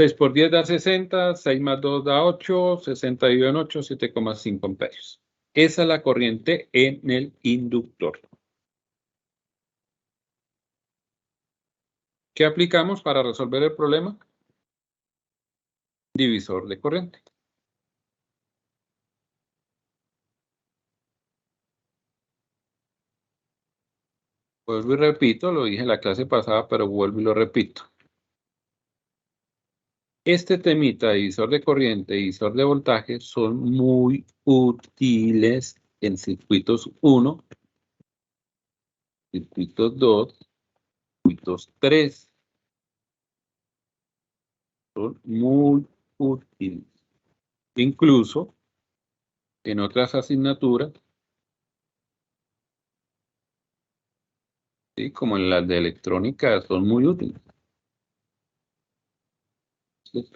6 por 10 da 60, 6 más 2 da 8, 60 dividido en 8, 7,5 amperios. Esa es la corriente en el inductor. ¿Qué aplicamos para resolver el problema? Divisor de corriente. Vuelvo y repito, lo dije en la clase pasada, pero vuelvo y lo repito. Este temita, divisor de corriente, divisor de voltaje, son muy útiles en circuitos 1, circuitos 2, circuitos 3. Son muy útiles. Incluso en otras asignaturas, ¿sí? Como en las de electrónica, son muy útiles.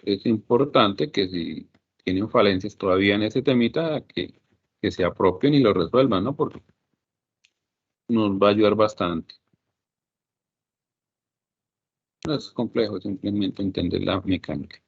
Es importante que si tienen falencias todavía en ese temita, que se apropien y lo resuelvan, ¿no? Porque nos va a ayudar bastante. No es complejo, simplemente entender la mecánica.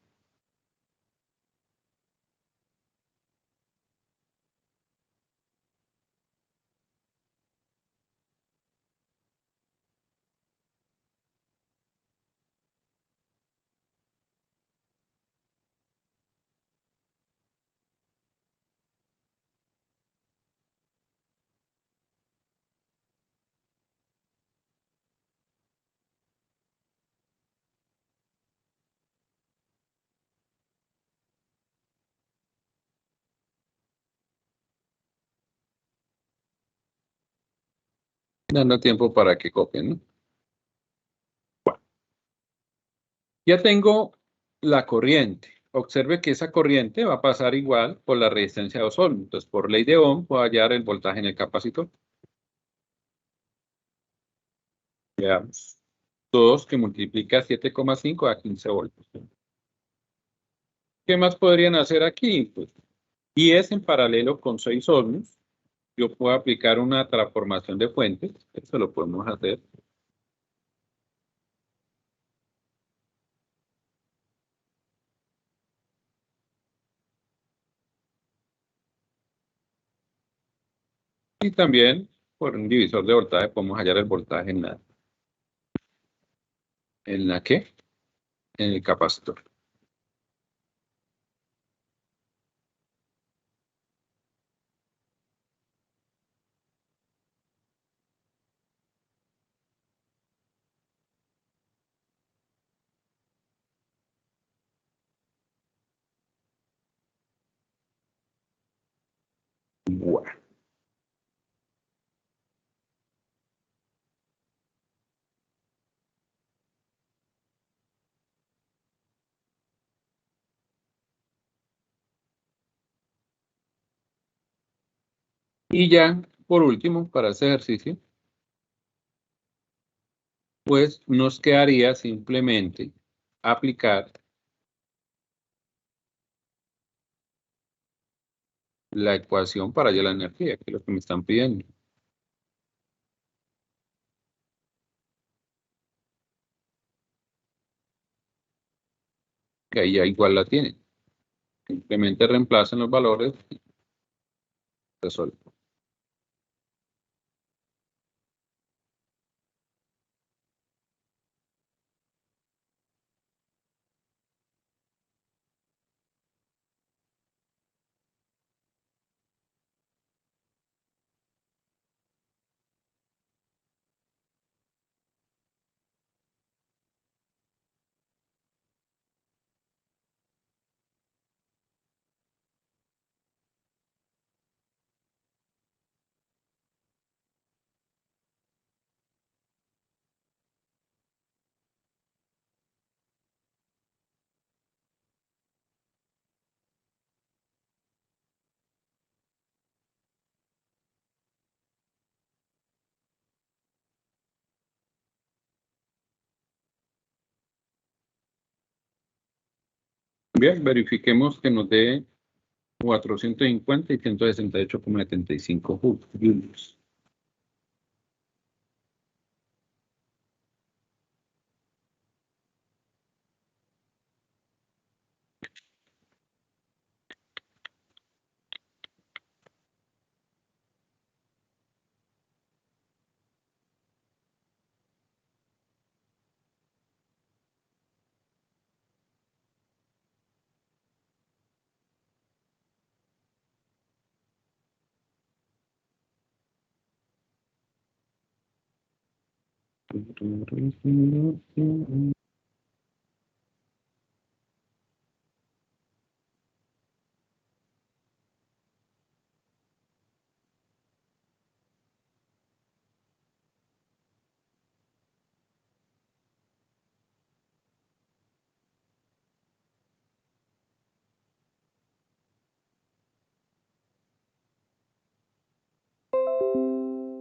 Dando tiempo para que copien, ¿no? Ya tengo la corriente. Observe que esa corriente va a pasar igual por la resistencia de 2 ohms. Entonces, por ley de Ohm, voy a hallar el voltaje en el capacitor. Veamos. 2 que multiplica 7,5 a 15 voltios. ¿Qué más podrían hacer aquí? Pues 10 en paralelo con 6 ohms. Yo puedo aplicar una transformación de fuentes. Eso lo podemos hacer. Y también por un divisor de voltaje podemos hallar el voltaje en nada. ¿En la qué? En el capacitor. Bueno. Y ya, por último, para ese ejercicio, pues nos quedaría simplemente aplicar la ecuación para hallar la energía, que es lo que me están pidiendo. Que ahí ya igual la tienen. Simplemente reemplacen los valores y resuelven. Bien, verifiquemos que nos dé 450 y 168,75 joules.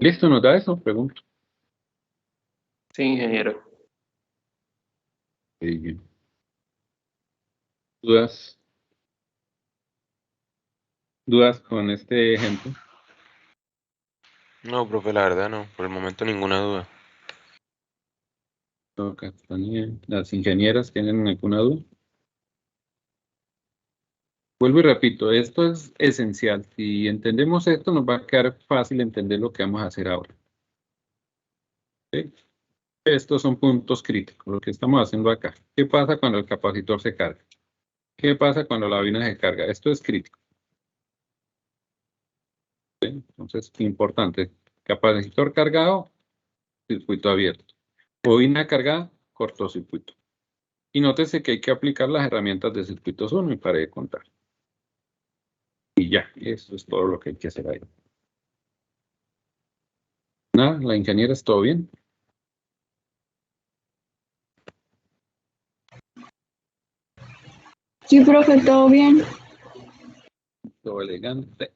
¿Listo? ¿Nos da eso? Pregunto. Sí, ingeniero. Sí. ¿Dudas? ¿Dudas con este ejemplo? No, profe, la verdad no, por el momento ninguna duda. Toca, ¿las ingenieras tienen alguna duda? Vuelvo y repito, esto es esencial. Si entendemos esto, nos va a quedar fácil entender lo que vamos a hacer ahora. ¿Sí? Estos son puntos críticos, lo que estamos haciendo acá. ¿Qué pasa cuando el capacitor se carga? ¿Qué pasa cuando la bobina se carga? Esto es crítico. ¿Sí? Entonces, importante. Capacitor cargado, circuito abierto. Bobina cargada, cortocircuito. Y nótese que hay que aplicar las herramientas de circuitos 1 y para de contar. Y ya, eso es todo lo que hay que hacer ahí. Nada, la ingeniera, ¿es todo bien? Sí, profe, todo bien. Todo elegante.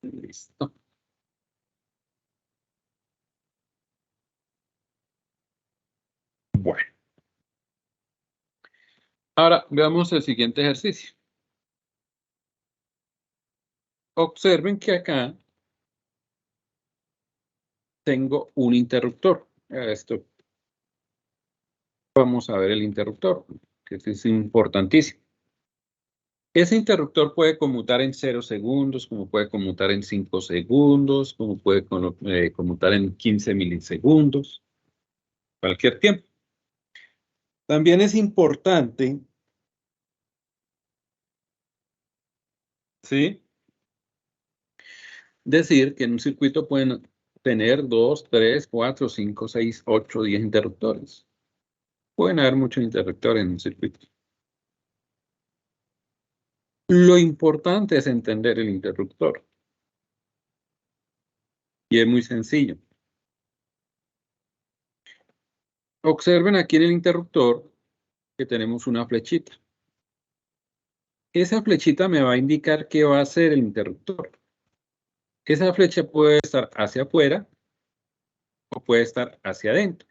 Listo. Bueno. Ahora veamos el siguiente ejercicio. Observen que acá tengo un interruptor. Esto. Vamos a ver el interruptor, que es importantísimo. Ese interruptor puede conmutar en 0 segundos, como puede conmutar en 5 segundos, como puede conmutar en 15 milisegundos, cualquier tiempo. También es importante, ¿sí?, decir que en un circuito pueden tener 2, 3, 4, 5, 6, 8, 10 interruptores. Pueden haber muchos interruptores en un circuito. Lo importante es entender el interruptor. Y es muy sencillo. Observen aquí en el interruptor que tenemos una flechita. Esa flechita me va a indicar qué va a hacer el interruptor. Esa flecha puede estar hacia afuera o puede estar hacia adentro.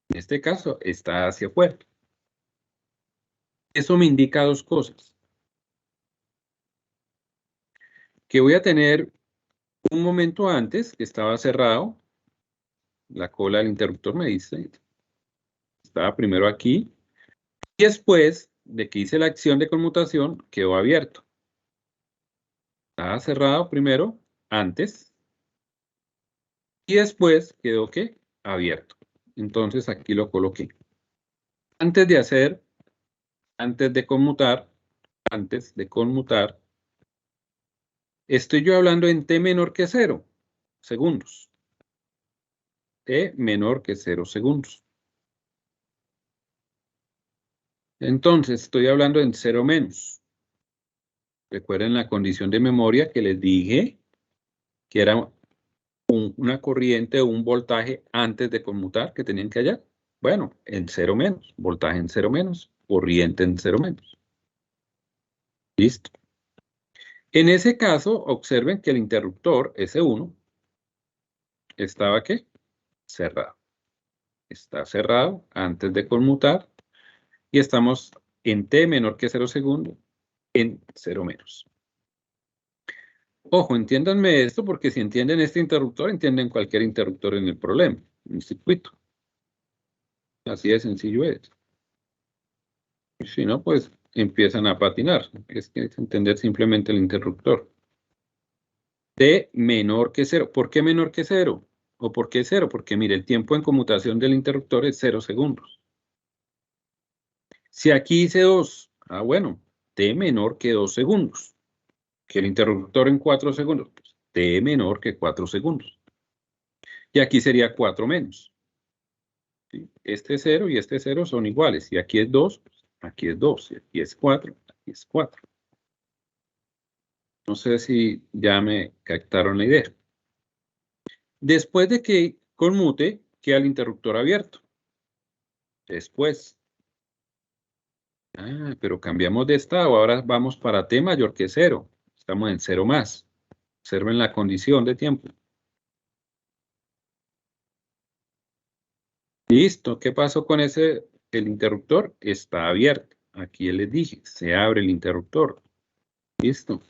En este caso está hacia afuera. Eso me indica dos cosas. Que voy a tener un momento antes que estaba cerrado. La cola del interruptor me dice, estaba primero aquí. Y después de que hice la acción de conmutación, quedó abierto. Estaba cerrado primero, antes. Y después quedó, ¿qué? Abierto. Entonces aquí lo coloqué. Antes de conmutar, estoy yo hablando en t menor que 0 segundos. T menor que 0 segundos. Entonces estoy hablando en 0 menos. Recuerden la condición de memoria que les dije que era una corriente o un voltaje antes de conmutar que tenían que hallar. Bueno, en 0 menos, voltaje en 0 menos, corriente en 0 menos. Listo. En ese caso, observen que el interruptor S1 estaba, ¿qué? Cerrado. Está cerrado antes de conmutar y estamos en t menor que 0 segundos en 0 menos. Ojo, entiéndanme esto porque si entienden este interruptor, entienden cualquier interruptor en el problema, en el circuito. Así de sencillo es. Y si no, pues empiezan a patinar. Es que es entender simplemente el interruptor. T menor que 0. ¿Por qué menor que 0? ¿O por qué 0? Porque mire, el tiempo en conmutación del interruptor es 0 segundos. Si aquí hice 2, bueno, T menor que 2 segundos. Que el interruptor en 4 segundos, pues, T menor que 4 segundos. Y aquí sería 4 menos. ¿Sí? Este 0 y este 0 son iguales. Si aquí es 2, aquí es 2. Si aquí es 4, aquí es 4. No sé si ya me captaron la idea. Después de que conmute, queda el interruptor abierto. Después. Pero cambiamos de estado. Ahora vamos para t mayor que 0. Estamos en 0 más. Observen la condición de tiempo. Listo. ¿Qué pasó con ese? El interruptor está abierto. Aquí les dije, se abre el interruptor. Listo.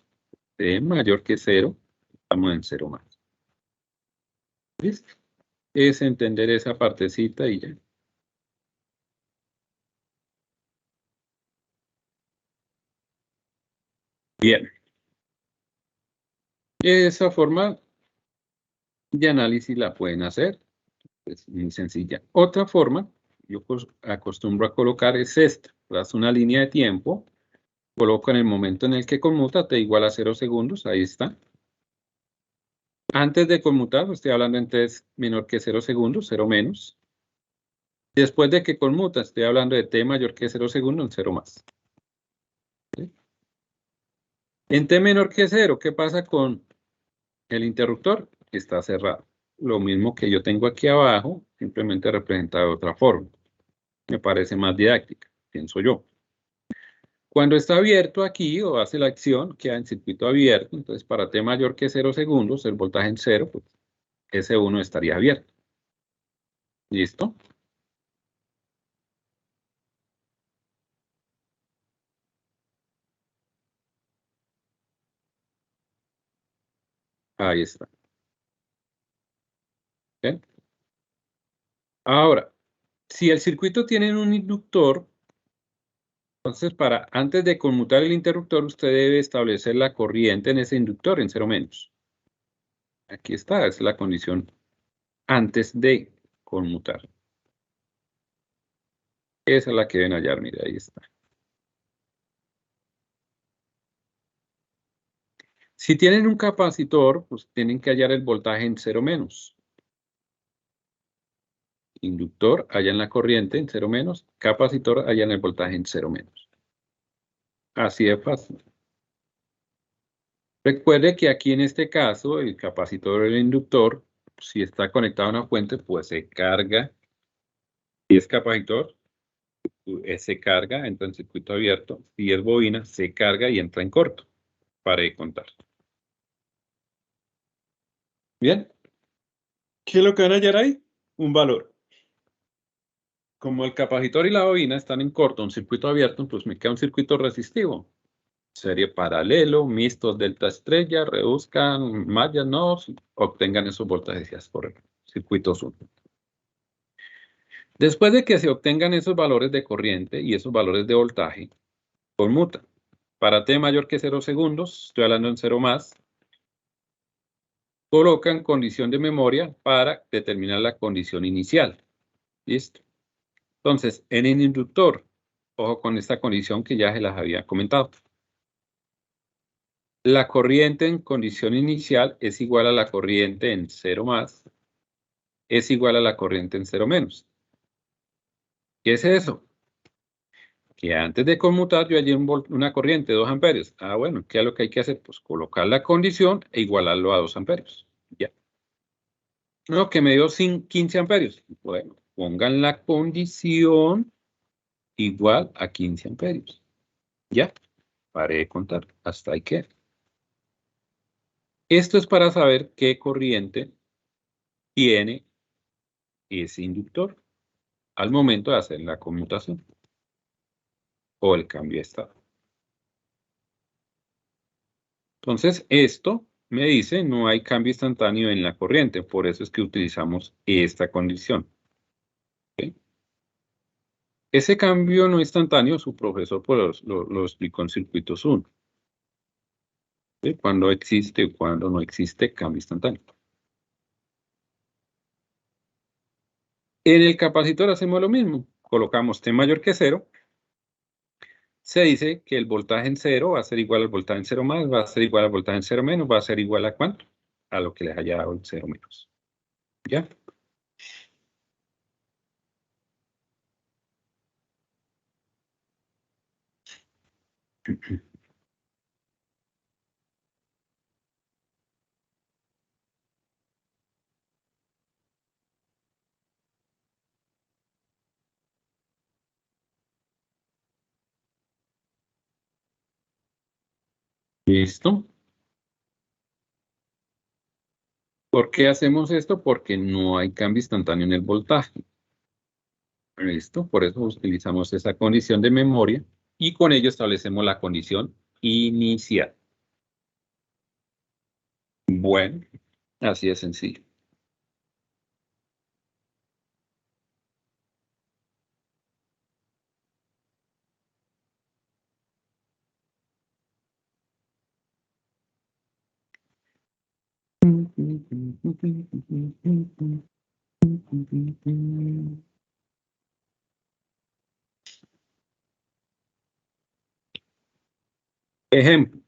T mayor que 0. Estamos en 0 más. Listo. Es entender esa partecita y ya. Bien. Esa forma de análisis la pueden hacer. Es muy sencilla. Otra forma, yo acostumbro a colocar es esta. Das una línea de tiempo, coloco en el momento en el que conmuta, t igual a 0 segundos, ahí está. Antes de conmutar, estoy hablando en t menor que 0 segundos, 0 menos. Después de que conmuta, estoy hablando de t mayor que 0 segundos, en 0 más. ¿Sí? En t menor que 0, ¿qué pasa con el interruptor? Está cerrado. Lo mismo que yo tengo aquí abajo, simplemente representado de otra forma. Me parece más didáctica, pienso yo. Cuando está abierto aquí o hace la acción, queda en circuito abierto. Entonces, para t mayor que 0 segundos, el voltaje en 0, pues S1 estaría abierto. ¿Listo? Ahí está. ¿Ven? Ahora, si el circuito tiene un inductor, entonces antes de conmutar el interruptor, usted debe establecer la corriente en ese inductor en 0 menos. Aquí está, es la condición antes de conmutar. Esa es la que deben hallar, mire, ahí está. Si tienen un capacitor, pues tienen que hallar el voltaje en 0 menos. Inductor, hallan la corriente en 0 menos. Capacitor, hallan el voltaje en 0 menos. Así de fácil. Recuerde que aquí en este caso, el capacitor o el inductor, si está conectado a una fuente, pues se carga. Si es capacitor, se carga, entra en circuito abierto. Si es bobina, se carga y entra en corto. Para de contar. Bien. ¿Qué es lo que van a hallar ahí? Un valor. Como el capacitor y la bobina están en corto, un circuito abierto, pues me queda un circuito resistivo. Serie paralelo, mixtos delta estrella, reduzcan mallas, nodos, obtengan esos voltajes por circuitos 1. Después de que se obtengan esos valores de corriente y esos valores de voltaje, conmutan. Para t mayor que 0 segundos, estoy hablando en 0 más, colocan condición de memoria para determinar la condición inicial. ¿Listo? Entonces, en el inductor, ojo con esta condición que ya se las había comentado. La corriente en condición inicial es igual a la corriente en 0 más, es igual a la corriente en 0 menos. ¿Qué es eso? Que antes de conmutar yo hallé una corriente de 2 amperios. Ah, bueno, ¿qué es lo que hay que hacer? Pues colocar la condición e igualarlo a 2 amperios. Ya. No, que me dio 15 amperios. Bueno, pongan la condición igual a 15 amperios. Ya, paré de contar. Hasta ahí queda. Esto es para saber qué corriente tiene ese inductor al momento de hacer la conmutación o el cambio de estado. Entonces, esto me dice no hay cambio instantáneo en la corriente, por eso es que utilizamos esta condición. ¿Okay? Ese cambio no instantáneo, su profesor pues, lo explicó en circuitos 1. ¿Sí? Cuando existe o cuando no existe cambio instantáneo. En el capacitor hacemos lo mismo. Colocamos T mayor que 0. Se dice que el voltaje en 0 va a ser igual al voltaje en 0 más, va a ser igual al voltaje en 0 menos, va a ser igual a ¿cuánto? A lo que les haya dado el 0 menos. ¿Ya? ¿Listo? ¿Por qué hacemos esto? Porque no hay cambio instantáneo en el voltaje. ¿Listo? Por eso utilizamos esa condición de memoria y con ello establecemos la condición inicial. Bueno, así de sencillo. Ejemplo.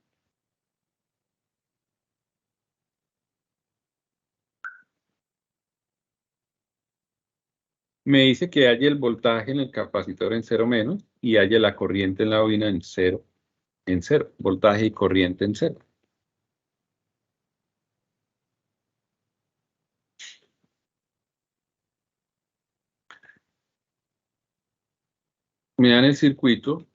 Me dice que haya el voltaje en el capacitor en 0 menos y haya la corriente en la bobina en 0. En 0. Voltaje y corriente en 0. Me dan el circuito.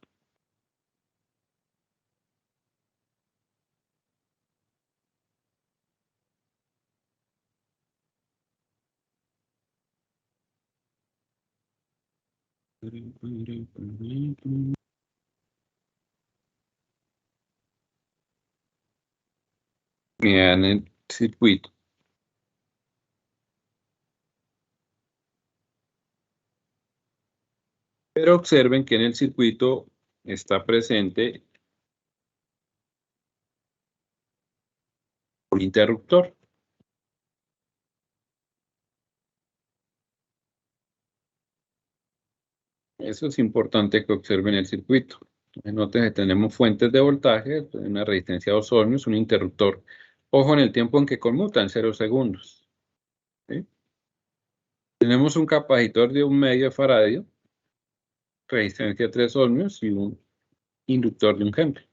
Me dan el circuito. Pero observen que en el circuito está presente un interruptor. Eso es importante que observen el circuito. Noten que tenemos fuentes de voltaje, una resistencia a 2 ohmios, un interruptor. Ojo en el tiempo en que conmuta, en 0 segundos. ¿Sí? Tenemos un capacitor de 1 medio de resistencia a 3 ohmios y un inductor de 1 Henry.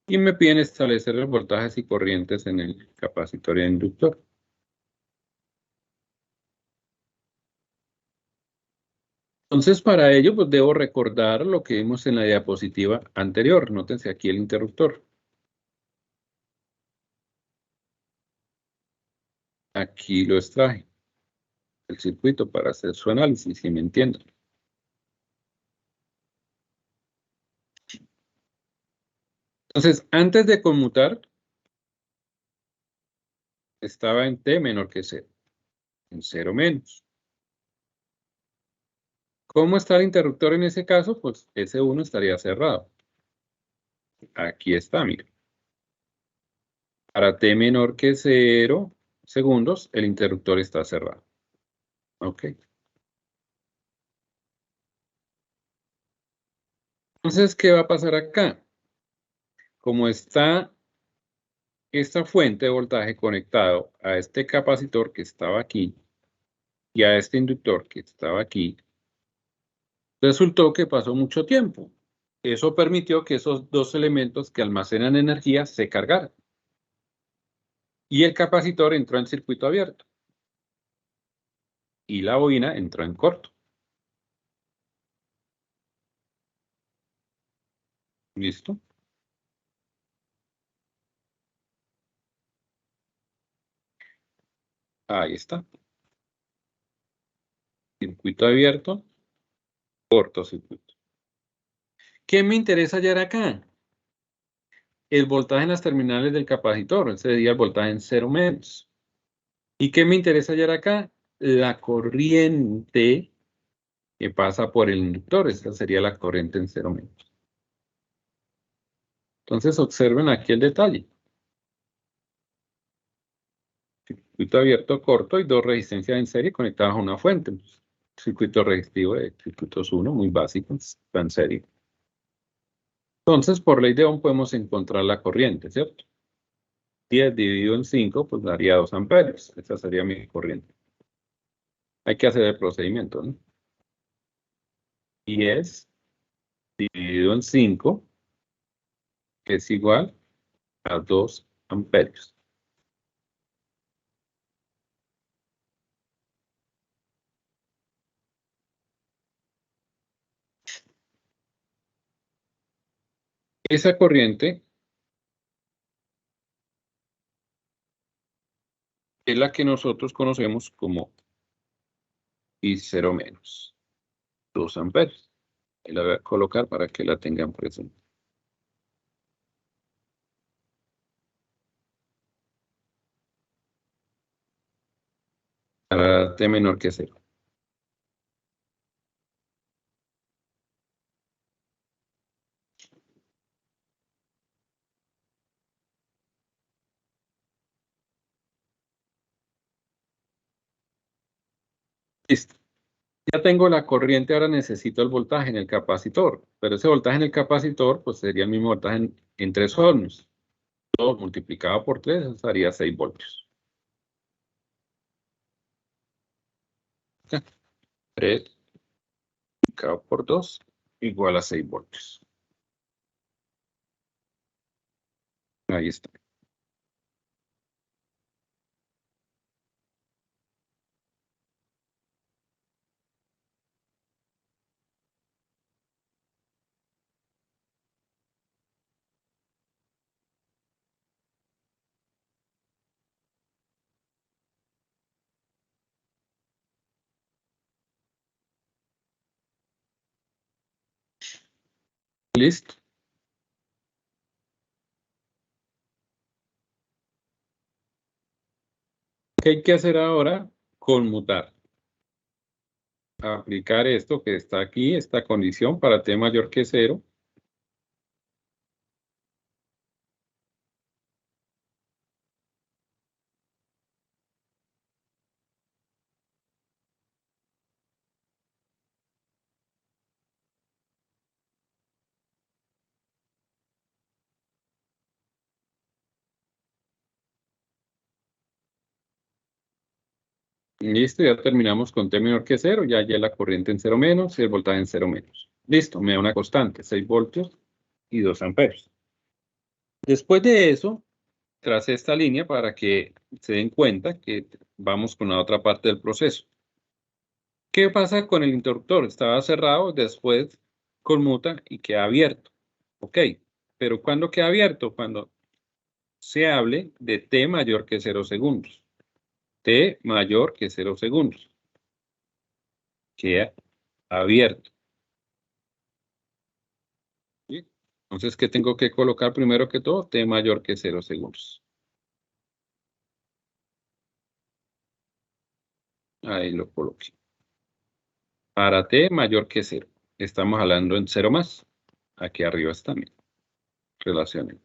Y me piden establecer los voltajes y corrientes en el capacitor y el inductor. Entonces, para ello, pues debo recordar lo que vimos en la diapositiva anterior. Nótense aquí el interruptor. Aquí lo extraje. El circuito para hacer su análisis, si me entienden. Entonces, antes de conmutar, estaba en T menor que 0. En 0 menos. ¿Cómo está el interruptor en ese caso? Pues S1 estaría cerrado. Aquí está, miren. Para T menor que 0 segundos, el interruptor está cerrado. Ok. Entonces, ¿qué va a pasar acá? Como está esta fuente de voltaje conectado a este capacitor que estaba aquí y a este inductor que estaba aquí, resultó que pasó mucho tiempo. Eso permitió que esos dos elementos que almacenan energía se cargaran. Y el capacitor entró en circuito abierto. Y la bobina entró en corto. ¿Listo? Ahí está. Circuito abierto, cortocircuito. ¿Qué me interesa hallar acá? El voltaje en las terminales del capacitor. Ese sería el voltaje en 0 menos. ¿Y qué me interesa hallar acá? La corriente que pasa por el inductor. Esta sería la corriente en 0 menos. Entonces observen aquí el detalle. Circuito abierto corto y dos resistencias en serie conectadas a una fuente. Circuito resistivo de circuitos 1, muy básico, está en serie. Entonces, por ley de Ohm podemos encontrar la corriente, ¿cierto? 10 dividido en 5, pues daría 2 amperios. Esa sería mi corriente. Hay que hacer el procedimiento, ¿no? 10 dividido en 5 es igual a 2 amperios. Esa corriente es la que nosotros conocemos como I0 menos, 2 amperios. Y la voy a colocar para que la tengan presente. Para T menor que 0. Listo. Ya tengo la corriente, ahora necesito el voltaje en el capacitor. Pero ese voltaje en el capacitor, pues sería el mismo voltaje en 3 ohmios. 2 multiplicado por 3, eso daría 6 voltios. 3 multiplicado por 2 igual a 6 voltios. Ahí está. Listo. ¿Qué hay que hacer ahora? Conmutar. Aplicar esto que está aquí, esta condición para T mayor que 0. Listo, ya terminamos con T menor que 0, ya la corriente en 0 menos y el voltaje en 0 menos. Listo, me da una constante, 6 voltios y 2 amperios. Después de eso, tracé esta línea para que se den cuenta que vamos con la otra parte del proceso. ¿Qué pasa con el interruptor? Estaba cerrado, después conmuta y queda abierto. Ok, pero ¿cuándo queda abierto? Cuando se hable de T mayor que 0 segundos. T mayor que 0 segundos. Queda abierto. ¿Sí? Entonces, ¿qué tengo que colocar primero que todo? T mayor que 0 segundos. Ahí lo coloqué. Para T mayor que 0. Estamos hablando en 0 más. Aquí arriba está mi relación.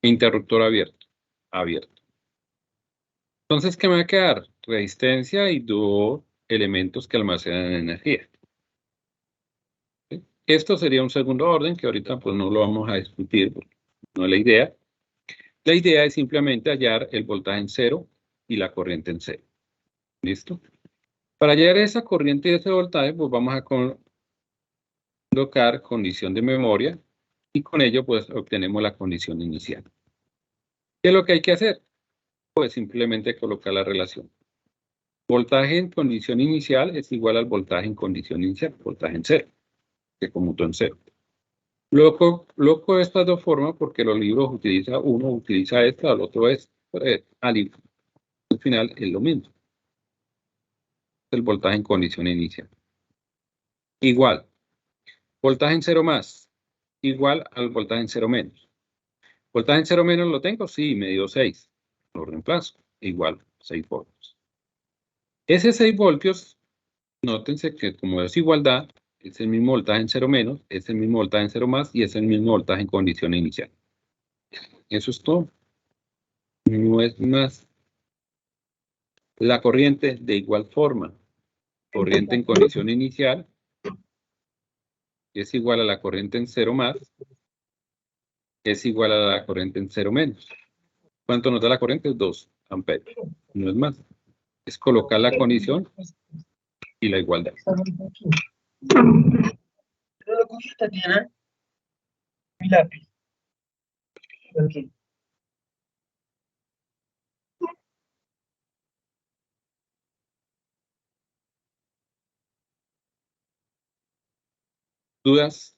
Interruptor abierto. Abierto. Entonces, ¿qué me va a quedar? Resistencia y dos elementos que almacenan energía. ¿Sí? Esto sería un segundo orden que ahorita pues no lo vamos a discutir, no es la idea. La idea es simplemente hallar el voltaje en 0 y la corriente en 0. ¿Listo? Para hallar esa corriente y ese voltaje, pues vamos a colocar condición de memoria y con ello pues obtenemos la condición inicial. ¿Qué es lo que hay que hacer? Pues simplemente colocar la relación. Voltaje en condición inicial es igual al voltaje en condición inicial, voltaje en 0, que conmutó en 0. Loco de estas dos formas porque los libros uno utiliza esta, el otro es al final es lo mismo. El voltaje en condición inicial. Igual, voltaje en 0 más, igual al voltaje en 0 menos. ¿Voltaje en 0 menos lo tengo? Sí, me dio 6. Lo reemplazo, igual 6 voltios. Ese 6 voltios, nótense que como es igualdad, es el mismo voltaje en 0 menos, es el mismo voltaje en 0 más y es el mismo voltaje en condición inicial. Eso es todo. No es más. La corriente, de igual forma, corriente en condición inicial es igual a la corriente en 0 más, es igual a la corriente en 0 menos. ¿Cuánto nos da la corriente? 2 amperios. No es más. Es colocar la condición y la igualdad. Tatiana, mi lápiz. Okay. ¿Dudas?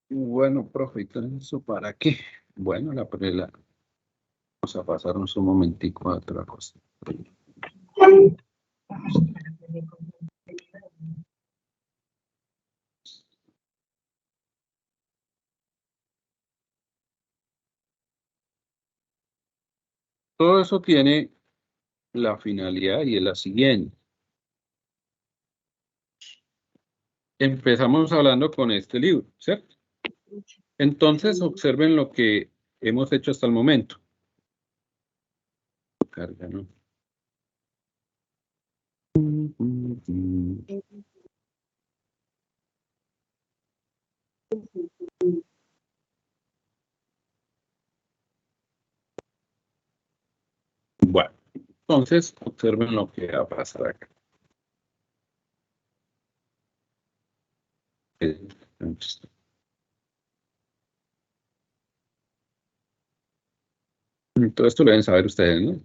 Bueno, profe, entonces, ¿eso para qué? Bueno, vamos a pasarnos un momentico a otra cosa. Todo eso tiene la finalidad y es la siguiente. Empezamos hablando con este libro, ¿cierto? Entonces, observen lo que hemos hecho hasta el momento. Carga, ¿no? Bueno, entonces, observen lo que va a pasar acá. Todo esto lo deben saber ustedes, ¿no?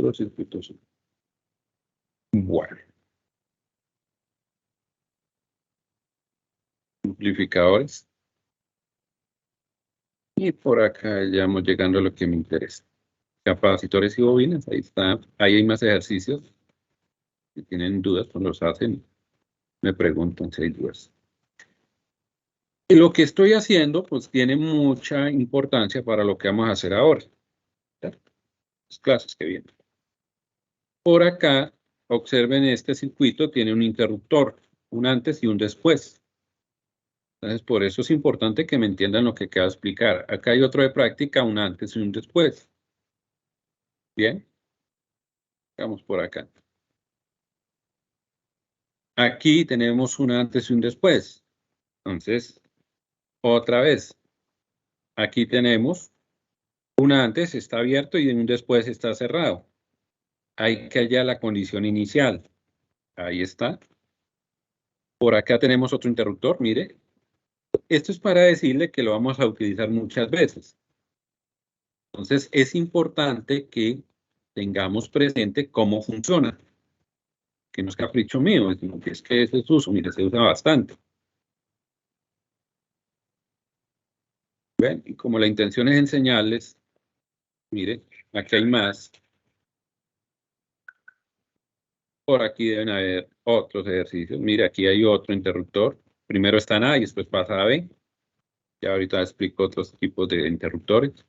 Los circuitos. Bueno. Amplificadores. Y por acá ya vamos llegando a lo que me interesa. Capacitores y bobinas, ahí está. Ahí hay más ejercicios. Si tienen dudas, pues los hacen. Me preguntan si hay dudas. Y lo que estoy haciendo, pues tiene mucha importancia para lo que vamos a hacer ahora. Las clases que vienen. Por acá, observen este circuito, tiene un interruptor, un antes y un después. Entonces, por eso es importante que me entiendan lo que acabo de explicar. Acá hay otro de práctica, un antes y un después. Bien. Vamos por acá. Aquí tenemos un antes y un después. Entonces, Otra vez, aquí tenemos un antes está abierto y un después está cerrado. Hay que hallar la condición inicial. Ahí está. Por acá tenemos otro interruptor, mire. Esto es para decirle que lo vamos a utilizar muchas veces. Entonces, es importante que tengamos presente cómo funciona. Que no es capricho mío, sino que es que ese es uso, mire, se usa bastante. ¿Ven? Y como la intención es enseñarles, mire, aquí hay más. Por aquí deben haber otros ejercicios. Mire, aquí hay otro interruptor. Primero está en A y después pasa a B. Ya ahorita explico otros tipos de interruptores.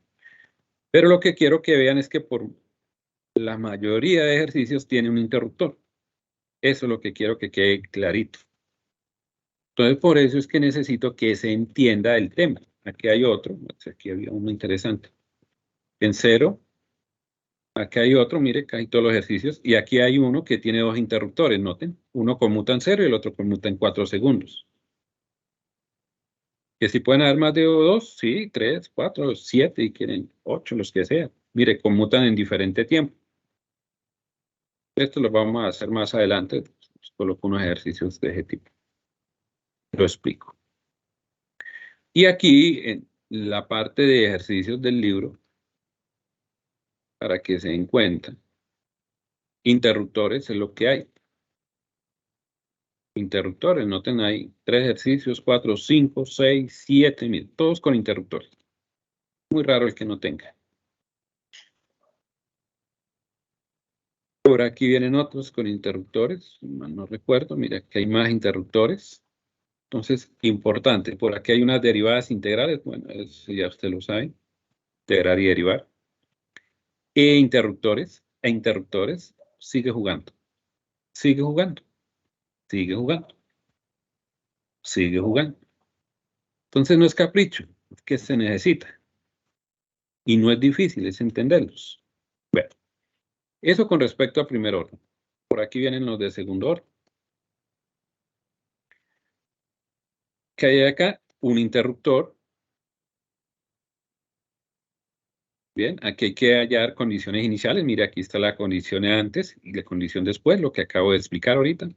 Pero lo que quiero que vean es que por la mayoría de ejercicios tiene un interruptor. Eso es lo que quiero que quede clarito. Entonces, por eso es que necesito que se entienda el tema. Aquí hay otro. Aquí había uno interesante. En 0. Aquí hay otro, mire, casi todos los ejercicios. Y aquí hay uno que tiene dos interruptores, noten. Uno conmuta en 0 y el otro conmuta en 4 segundos. Que si pueden haber más de 2, sí, 3, 4, 7 y quieren 8, los que sean. Mire, conmutan en diferente tiempo. Esto lo vamos a hacer más adelante. Coloco unos ejercicios de ese tipo. Lo explico. Y aquí, en la parte de ejercicios del libro, para que se den cuenta, interruptores es lo que hay. Interruptores, noten ahí, 3 ejercicios, 4, 5, 6, 7, miren, todos con interruptores. Muy raro el que no tenga. Por aquí vienen otros con interruptores, no recuerdo, mira, que hay más interruptores. Entonces, importante, por aquí hay unas derivadas integrales, bueno, eso ya usted lo sabe, integrar y derivar. E interruptores, sigue jugando, sigue jugando, sigue jugando, sigue jugando. Entonces no es capricho, es que se necesita. Y no es difícil, es entenderlos. Bueno, eso con respecto a primer orden. Por aquí vienen los de segundo orden. ¿Qué hay acá? Un interruptor. Bien, aquí hay que hallar condiciones iniciales. Mira, aquí está la condición antes y la condición después, lo que acabo de explicar ahorita.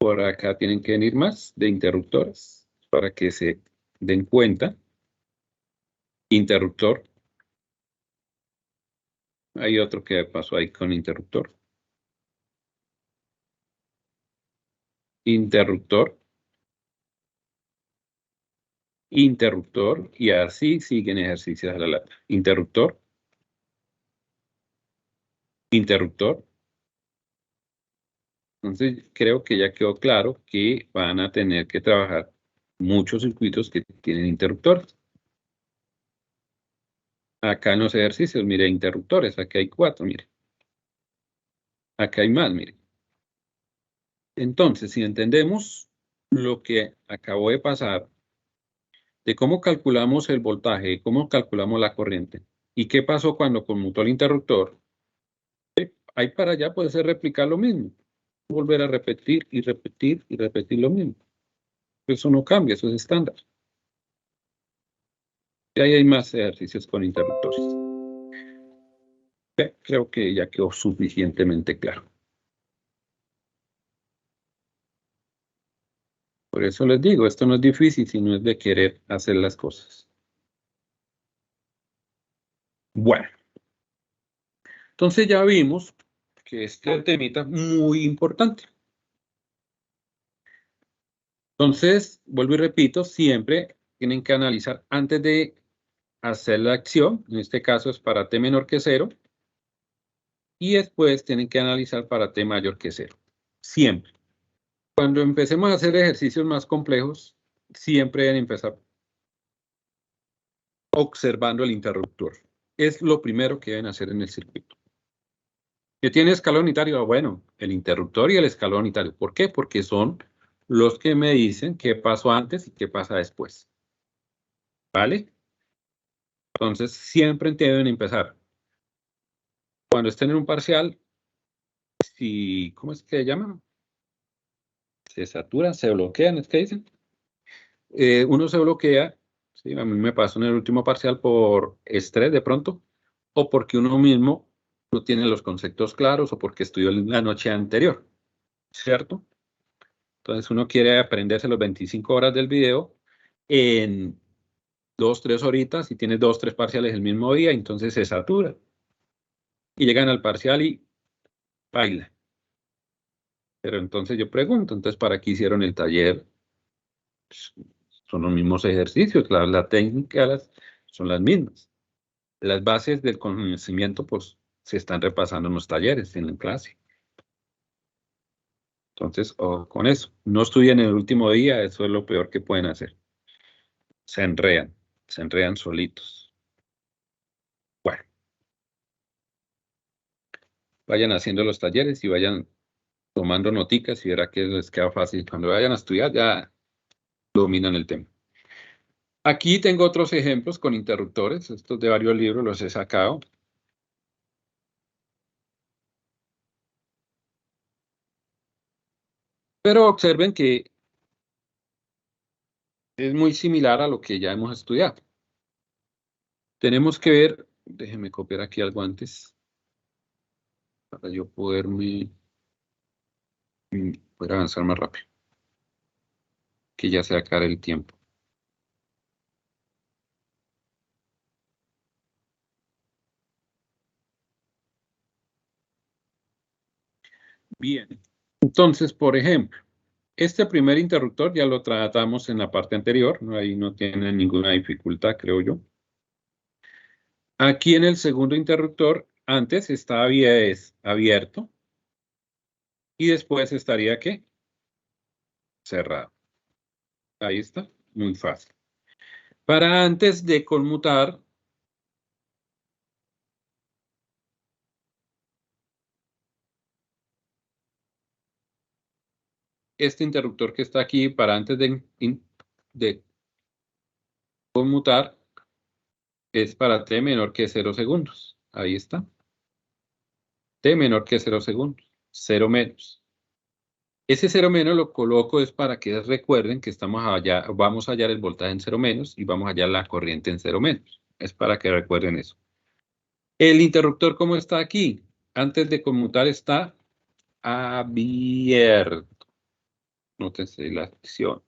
Por acá tienen que venir más de interruptores para que se den cuenta. Interruptor. Hay otro que pasó ahí con interruptor. Interruptor. Interruptor. Y así siguen ejercicios a la lata. Interruptor. Interruptor. Entonces, creo que ya quedó claro que van a tener que trabajar muchos circuitos que tienen interruptores. Acá en los ejercicios, mire, interruptores, aquí hay 4, mire. Acá hay más, mire. Entonces, si entendemos lo que acabó de pasar, de cómo calculamos el voltaje, cómo calculamos la corriente, y qué pasó cuando conmutó el interruptor, ahí para allá puede ser replicar lo mismo. Volver a repetir y repetir y repetir lo mismo. Eso no cambia, eso es estándar. Y ahí hay más ejercicios con interruptores. Creo que ya quedó suficientemente claro. Por eso les digo, esto no es difícil, sino es de querer hacer las cosas. Bueno. Entonces ya vimos que este temita es muy importante. Entonces, vuelvo y repito, siempre tienen que analizar antes de hacer la acción. En este caso es para t menor que 0. Y después tienen que analizar para t mayor que 0. Siempre. Cuando empecemos a hacer ejercicios más complejos, siempre deben empezar observando el interruptor. Es lo primero que deben hacer en el circuito. ¿Qué tiene escalón unitario? Bueno, el interruptor y el escalón unitario. ¿Por qué? Porque son los que me dicen qué pasó antes y qué pasa después. ¿Vale? Entonces, siempre deben empezar. Cuando estén en un parcial, si, ¿cómo es que se llaman? Se saturan, se bloquean, ¿es que dicen? uno se bloquea, ¿sí? A mí me pasó en el último parcial por estrés de pronto, o porque uno mismo no tiene los conceptos claros, o porque estudió la noche anterior, ¿cierto? Entonces uno quiere aprenderse los 25 horas del video en 2, 3 horitas, y tienes 2, 3 parciales el mismo día, entonces se satura. Y llegan al parcial y baila. Pero entonces yo pregunto, entonces, ¿para qué hicieron el taller? Pues, son los mismos ejercicios, la técnica son las mismas. Las bases del conocimiento, pues, se están repasando en los talleres, en la clase. Entonces, con eso, no estudien en el último día, eso es lo peor que pueden hacer. Se enredan solitos. Bueno, vayan haciendo los talleres y vayan tomando noticas y verá que les queda fácil. Cuando vayan a estudiar ya dominan el tema. Aquí tengo otros ejemplos con interruptores. Estos de varios libros los he sacado. Pero observen que es muy similar a lo que ya hemos estudiado. Tenemos que ver, déjenme copiar aquí algo antes, para yo poder avanzar más rápido. Que ya se acabe el tiempo. Bien, entonces, por ejemplo, este primer interruptor ya lo tratamos en la parte anterior, ¿no? Ahí no tiene ninguna dificultad, creo yo. Aquí en el segundo interruptor, antes estaba abierto y después estaría, ¿qué? Cerrado. Ahí está, muy fácil. Para antes de conmutar, este interruptor que está aquí, para antes de conmutar, es para t menor que 0 segundos. Ahí está. T menor que 0 segundos. 0 menos. Ese 0 menos lo coloco es para que recuerden que vamos a hallar el voltaje en 0 menos y vamos a hallar la corriente en 0 menos. Es para que recuerden eso. El interruptor, ¿cómo está aquí? Antes de conmutar está abierto. Nótense la acción.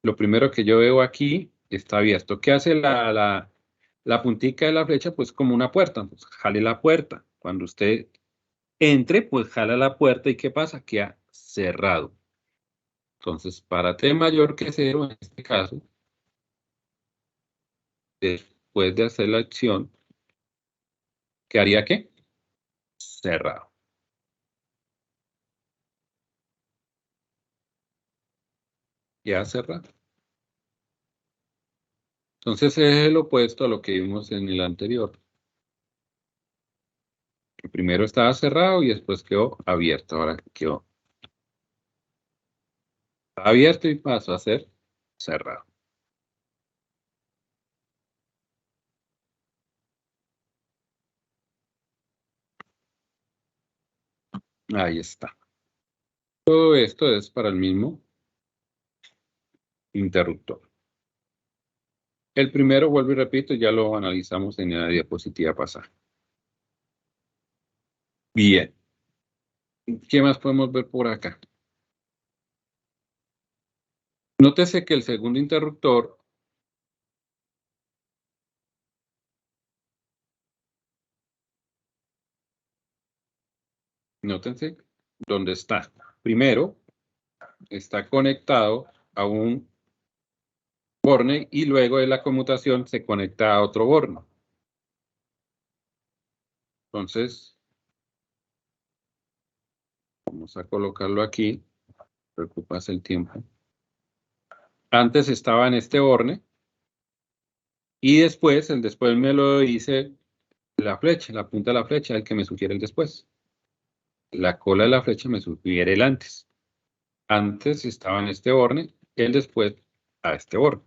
Lo primero que yo veo aquí está abierto. ¿Qué hace la puntica de la flecha? Pues como una puerta. Pues jale la puerta. Cuando usted entre, pues jala la puerta y ¿qué pasa? Queda cerrado. Entonces, para t mayor que 0, en este caso, después de hacer la acción, ¿qué haría qué? Cerrado. Ya cerrado. Entonces, es el opuesto a lo que vimos en el anterior. Que primero estaba cerrado y después quedó abierto. Ahora quedó abierto y pasó a ser cerrado. Ahí está. Todo esto es para el mismo interruptor. El primero, vuelvo y repito, ya lo analizamos en la diapositiva pasada. Bien. ¿Qué más podemos ver por acá? Nótese que el segundo interruptor nótense dónde está. Primero, está conectado a un borne y luego de la conmutación se conecta a otro borne. Entonces, vamos a colocarlo aquí. Preocupas el tiempo. Antes estaba en este borne y después, el después me lo dice la flecha, la punta de la flecha, el que me sugiere el después. La cola de la flecha me sugiere el antes. Antes estaba en este borne, el después a este borne.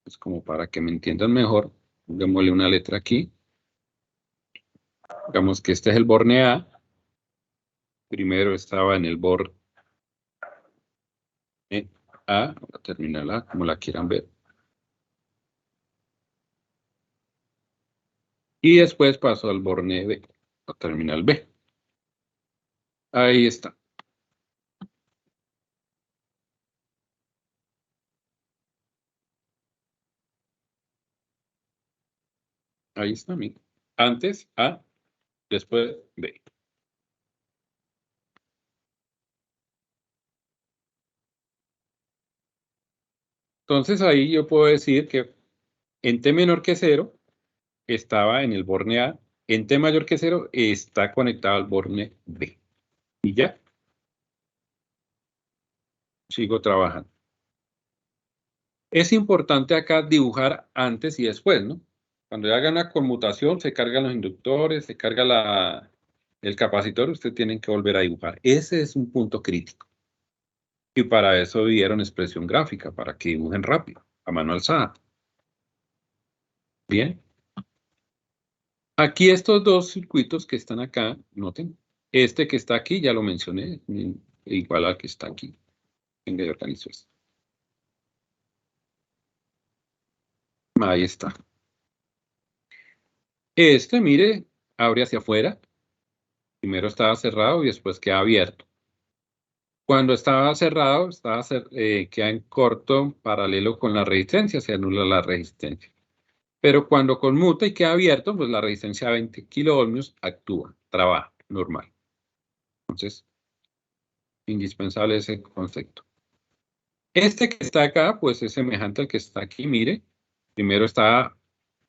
Es como para que me entiendan mejor, démosle una letra aquí. Digamos que este es el borne A. Primero estaba en el borne A, la terminal A, como la quieran ver. Y después paso al borne B, la terminal B. Ahí está. Ahí está, mira. Antes A, después B. Entonces ahí yo puedo decir que en T menor que 0 estaba en el borne A, en T mayor que 0 está conectado al borne B. Y ya. Sigo trabajando. Es importante acá dibujar antes y después, ¿no? Cuando haga una conmutación, se cargan los inductores, se carga el capacitor, ustedes tienen que volver a dibujar. Ese es un punto crítico. Y para eso dieron expresión gráfica, para que dibujen rápido, a mano alzada. Bien. Aquí estos dos circuitos que están acá, noten, este que está aquí, ya lo mencioné, igual al que está aquí. Venga, yo organizo esto. Ahí está. Este, mire, abre hacia afuera. Primero estaba cerrado y después queda abierto. Cuando estaba cerrado, queda en corto paralelo con la resistencia, se anula la resistencia. Pero cuando conmuta y queda abierto, pues la resistencia a 20 kiloohmios actúa, trabaja, normal. Entonces, indispensable ese concepto. Este que está acá, pues es semejante al que está aquí, mire. Primero está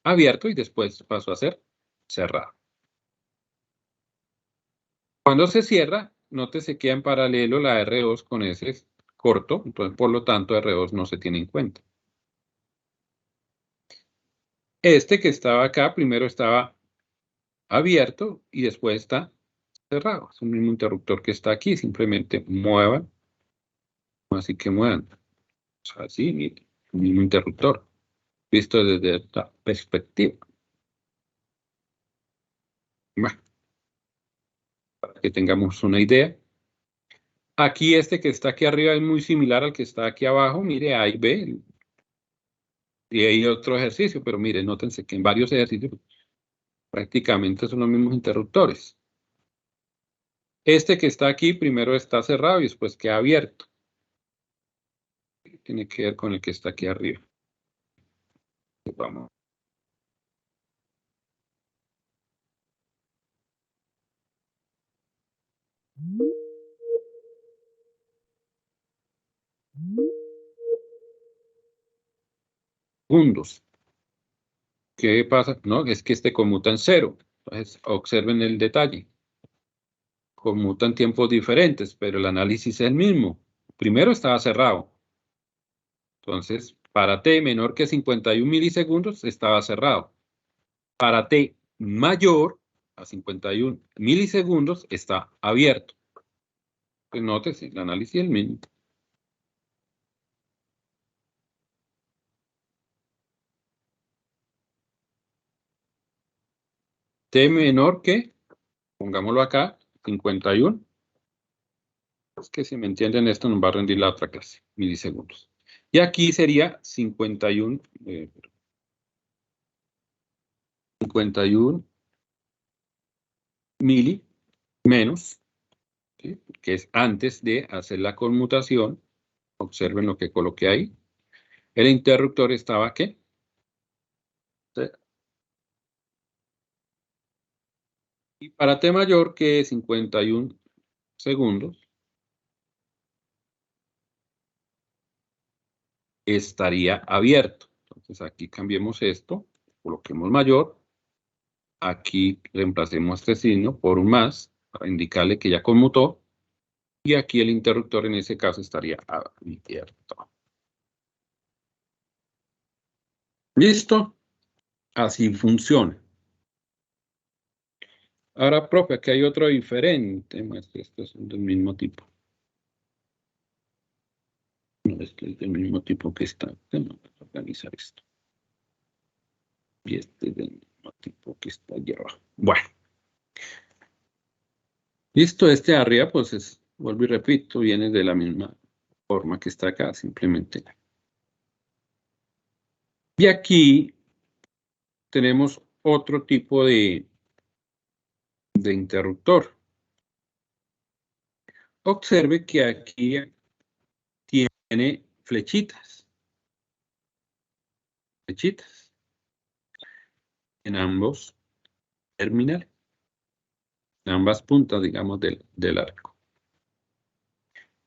abierto y después pasó a ser cerrado. Cuando se cierra, nótese que queda en paralelo la R2 con ese corto, entonces por lo tanto R2 no se tiene en cuenta. Este que estaba acá, primero estaba abierto y después está cerrado. Es un mismo interruptor que está aquí, simplemente muevan, así que muevan. O sea, así, mire, el mismo interruptor, visto desde esta perspectiva. Bueno, para que tengamos una idea. Aquí este que está aquí arriba es muy similar al que está aquí abajo, mire, A y B. Y hay otro ejercicio, pero mire, nótense que en varios ejercicios prácticamente son los mismos interruptores. Este que está aquí primero está cerrado y después queda abierto. Tiene que ver con el que está aquí arriba. Vamos. Segundos. ¿Qué pasa? No, es que este conmuta en 0. Entonces, observen el detalle. Conmutan tiempos diferentes, pero el análisis es el mismo. Primero estaba cerrado. Entonces, para T menor que 51 milisegundos estaba cerrado. Para T mayor a 51 milisegundos está abierto. Pues nótese, el análisis es el mismo. T menor que, pongámoslo acá, 51. Es que si me entienden esto nos va a rendir la otra clase, milisegundos. Y aquí sería 51 mili menos, ¿sí? Que es antes de hacer la conmutación. Observen lo que coloqué ahí. El interruptor estaba, ¿qué? Y para T mayor, que es 51 segundos, estaría abierto. Entonces aquí cambiemos esto, coloquemos mayor. Aquí reemplacemos este signo por un más, para indicarle que ya conmutó. Y aquí el interruptor en ese caso estaría abierto. ¿Listo? Así funciona. Ahora, profe, aquí hay otro diferente. Estos son del mismo tipo. No, este es del mismo tipo que está. Vamos a organizar esto. Y este es del mismo tipo que está allá abajo. Bueno. Listo, este de arriba, pues vuelvo y repito, viene de la misma forma que está acá, simplemente. Y aquí tenemos otro tipo de interruptor. Observe que aquí tiene flechitas. Flechitas. En ambos terminales. En ambas puntas, digamos, del arco.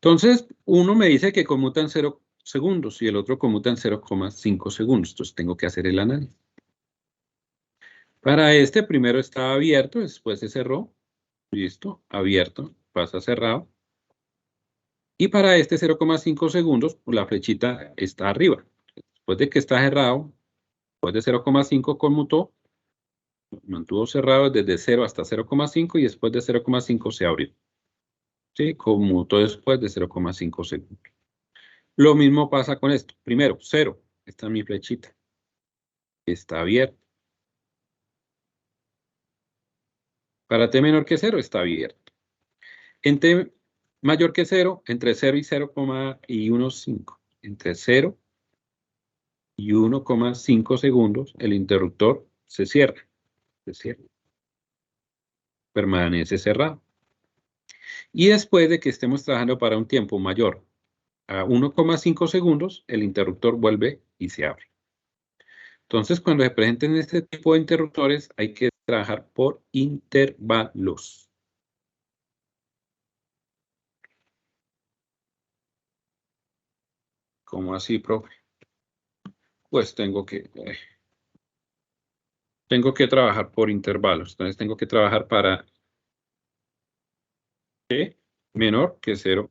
Entonces, uno me dice que conmuta en 0 segundos y el otro conmuta en 0,5 segundos. Entonces, tengo que hacer el análisis. Para este, primero estaba abierto, después se cerró. Listo, abierto, pasa a cerrado. Y para este 0,5 segundos, pues, la flechita está arriba. Después de que está cerrado, después de 0,5 conmutó, mantuvo cerrado desde 0 hasta 0,5 y después de 0,5 se abrió. ¿Sí? Conmutó después de 0,5 segundos. Lo mismo pasa con esto. Primero, 0. Esta es mi flechita. Está abierto. Para t menor que 0 está abierto. En t mayor que 0, entre 0 y 0,15. Entre 0 y 1,5 segundos, el interruptor se cierra. Se cierra. Permanece cerrado. Y después de que estemos trabajando para un tiempo mayor a 1,5 segundos, el interruptor vuelve y se abre. Entonces, cuando se presenten este tipo de interruptores, hay que trabajar por intervalos. ¿Cómo así, profe? Pues tengo que trabajar por intervalos. Entonces, tengo que trabajar para t menor que 0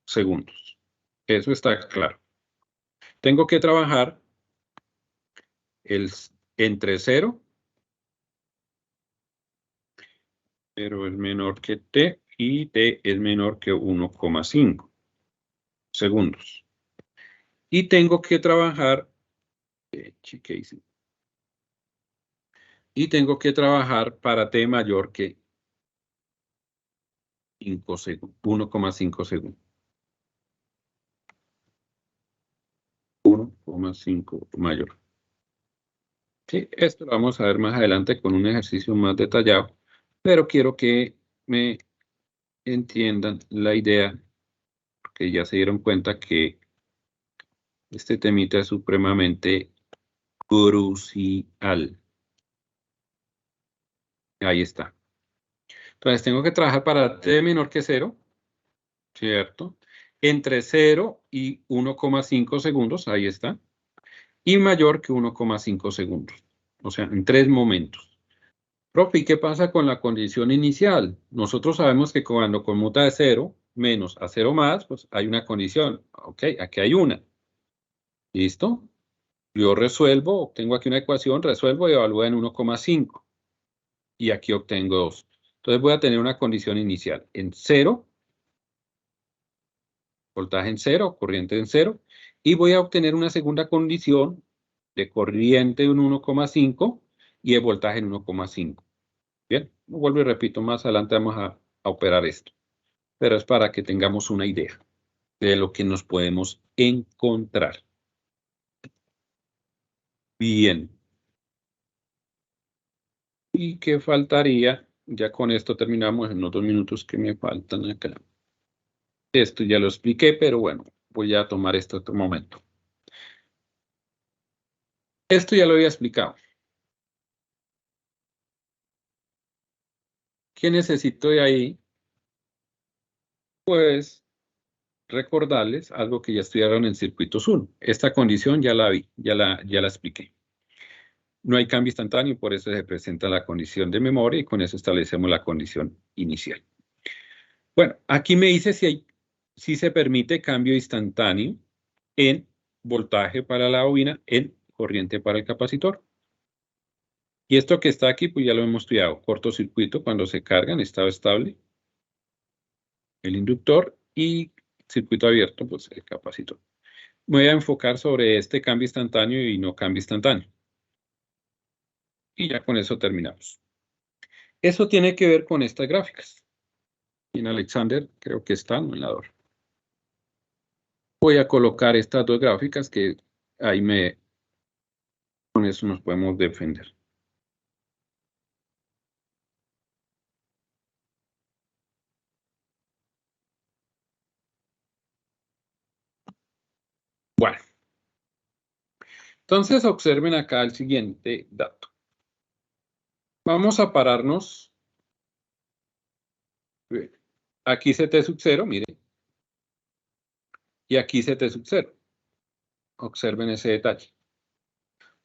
segundos. Eso está claro. Tengo que trabajar entre 0, pero es menor que t, y t es menor que 1,5 segundos. Y tengo que trabajar, para t mayor que 1,5 segundos. 1,5 mayor. Sí, esto lo vamos a ver más adelante con un ejercicio más detallado, pero quiero que me entiendan la idea, que ya se dieron cuenta que este temita es supremamente crucial. Ahí está. Entonces tengo que trabajar para t menor que 0, ¿cierto? Entre 0 y 1,5 segundos, ahí está. Y mayor que 1,5 segundos. O sea, en 3 momentos. Profe, ¿y qué pasa con la condición inicial? Nosotros sabemos que cuando conmuta de 0 menos a 0 más, pues hay una condición. Ok, aquí hay una. ¿Listo? Yo resuelvo, obtengo aquí una ecuación, resuelvo y evalúo en 1,5. Y aquí obtengo 2. Entonces voy a tener una condición inicial en 0, voltaje en 0, corriente en 0, y voy a obtener una segunda condición de corriente en 1,5 y de voltaje en 1,5. Bien, vuelvo y repito, más adelante vamos a operar esto. Pero es para que tengamos una idea de lo que nos podemos encontrar. Bien. ¿Y qué faltaría? Ya con esto terminamos en los 2 minutos que me faltan acá. Esto ya lo expliqué, pero bueno, voy a tomar este otro momento. Esto ya lo había explicado. ¿Qué necesito de ahí? Pues recordarles algo que ya estudiaron en circuitos 1. Esta condición ya la vi, ya la expliqué. No hay cambio instantáneo, por eso se presenta la condición de memoria y con eso establecemos la condición inicial. Bueno, aquí me dice si se permite cambio instantáneo en voltaje para la bobina, en corriente para el capacitor. Y esto que está aquí, pues ya lo hemos estudiado. Cortocircuito cuando se carga en estado estable el inductor y circuito abierto, pues el capacitor. Me voy a enfocar sobre este cambio instantáneo y no cambio instantáneo. Y ya con eso terminamos. Eso tiene que ver con estas gráficas. Y en Alexander creo que está, no en la DOR. Voy a colocar estas dos gráficas que ahí con eso nos podemos defender. Bueno, entonces observen acá el siguiente dato. Vamos a pararnos. Aquí CT sub 0, mire. Y aquí CT sub 0. Observen ese detalle.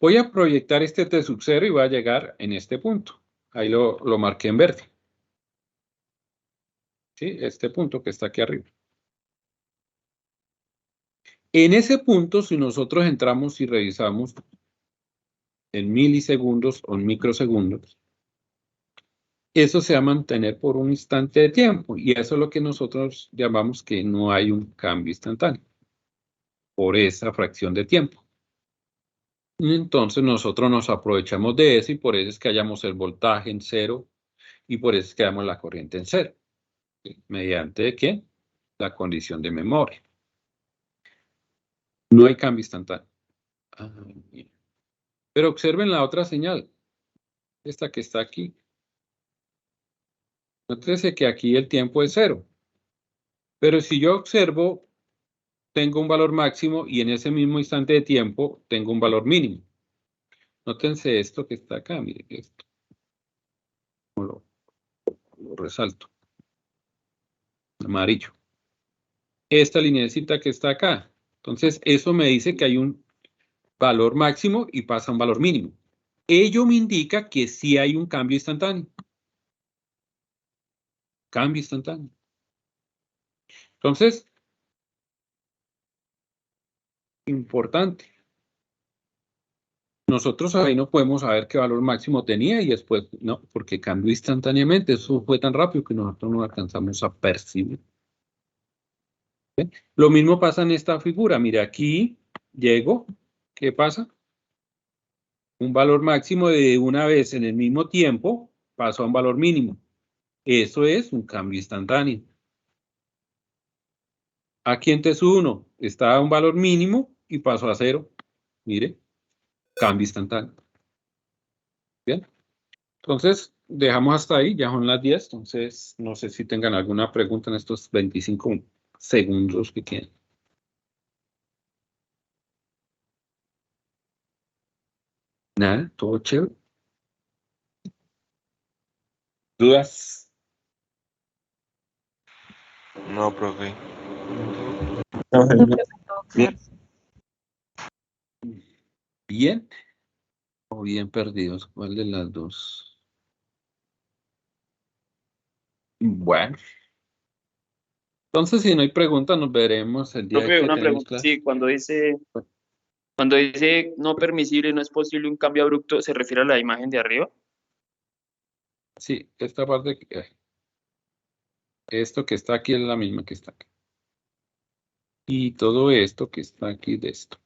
Voy a proyectar este T sub 0 y va a llegar en este punto. Ahí lo marqué en verde. ¿Sí? Este punto que está aquí arriba. En ese punto, si nosotros entramos y revisamos en milisegundos o en microsegundos, eso se va a mantener por un instante de tiempo. Y eso es lo que nosotros llamamos que no hay un cambio instantáneo. Por esa fracción de tiempo. Entonces nosotros nos aprovechamos de eso y por eso es que hallamos el voltaje en 0 y por eso es que hallamos la corriente en 0. ¿Mediante qué? La condición de memoria. No hay cambio instantáneo. Pero observen la otra señal. Esta que está aquí. Nótese que aquí el tiempo es 0. Pero si yo observo, tengo un valor máximo y en ese mismo instante de tiempo tengo un valor mínimo. Nótense esto que está acá. Miren esto. Lo resalto. Amarillo. Esta lineecita que está acá. Entonces, eso me dice que hay un valor máximo y pasa a un valor mínimo. Ello me indica que sí hay un cambio instantáneo. Cambio instantáneo. Entonces, importante. Nosotros ahí no podemos saber qué valor máximo tenía y después, no, porque cambió instantáneamente. Eso fue tan rápido que nosotros no alcanzamos a percibir. ¿Ven? Lo mismo pasa en esta figura. Mire, aquí llego. ¿Qué pasa? Un valor máximo de una vez en el mismo tiempo pasó a un valor mínimo. Eso es un cambio instantáneo. Aquí en T1 está a un valor mínimo y pasó a 0. Mire, cambio instantáneo. Bien. Entonces, dejamos hasta ahí, ya son las 10. Entonces, no sé si tengan alguna pregunta en estos 25 segundos que quedan. Nada, todo chévere. ¿Dudas? No, profe. Bien. ¿Bien o bien perdidos? ¿Cuál de las dos? Bueno. Entonces, si no hay preguntas, nos veremos el día Profe, que una tenemos pregunta. clase. Sí, cuando dice no permisible, no es posible un cambio abrupto, ¿se refiere a la imagen de arriba? Sí, esta parte, esto que está aquí es la misma que está aquí. Y todo esto que está aquí de esto.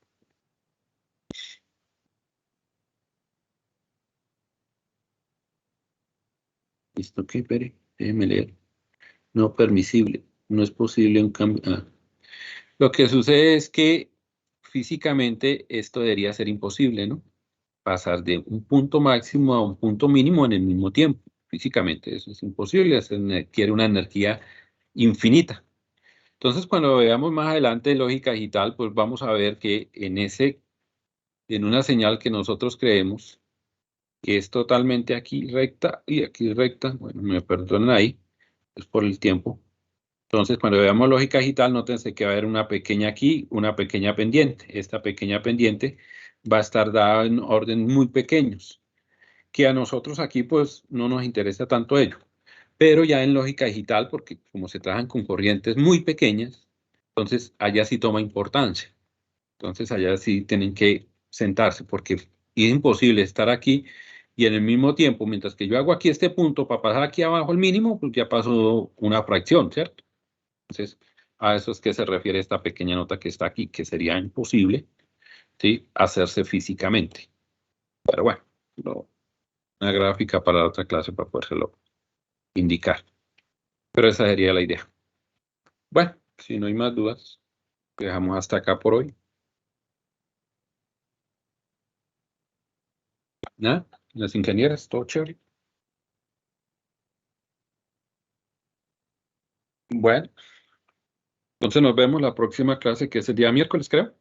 ¿Listo? ¿Qué? Espere, déjeme leer. No permisible. No es posible un cambio. Lo que sucede es que físicamente esto debería ser imposible, ¿no? Pasar de un punto máximo a un punto mínimo en el mismo tiempo. Físicamente eso es imposible, se requiere una energía infinita. Entonces, cuando veamos más adelante lógica digital, pues vamos a ver que en una señal que nosotros creemos que es totalmente aquí recta y aquí recta, bueno, me perdonan ahí, es por el tiempo. Entonces, cuando veamos lógica digital, nótense que va a haber una pequeña aquí, una pequeña pendiente. Esta pequeña pendiente va a estar dada en orden muy pequeños, que a nosotros aquí pues no nos interesa tanto ello. Pero ya en lógica digital, porque como se trabajan con corrientes muy pequeñas, entonces allá sí toma importancia. Entonces allá sí tienen que sentarse, porque es imposible estar aquí y en el mismo tiempo, mientras que yo hago aquí este punto para pasar aquí abajo el mínimo, pues ya pasó una fracción, ¿cierto? Entonces, a eso es que se refiere esta pequeña nota que está aquí, que sería imposible, ¿sí?, hacerse físicamente. Pero bueno, una gráfica para la otra clase para podérselo indicar. Pero esa sería la idea. Bueno, si no hay más dudas. Dejamos hasta acá por hoy. ¿Nada? Las ingenieras, todo chévere. Bueno, entonces nos vemos la próxima clase, que es el día miércoles, creo.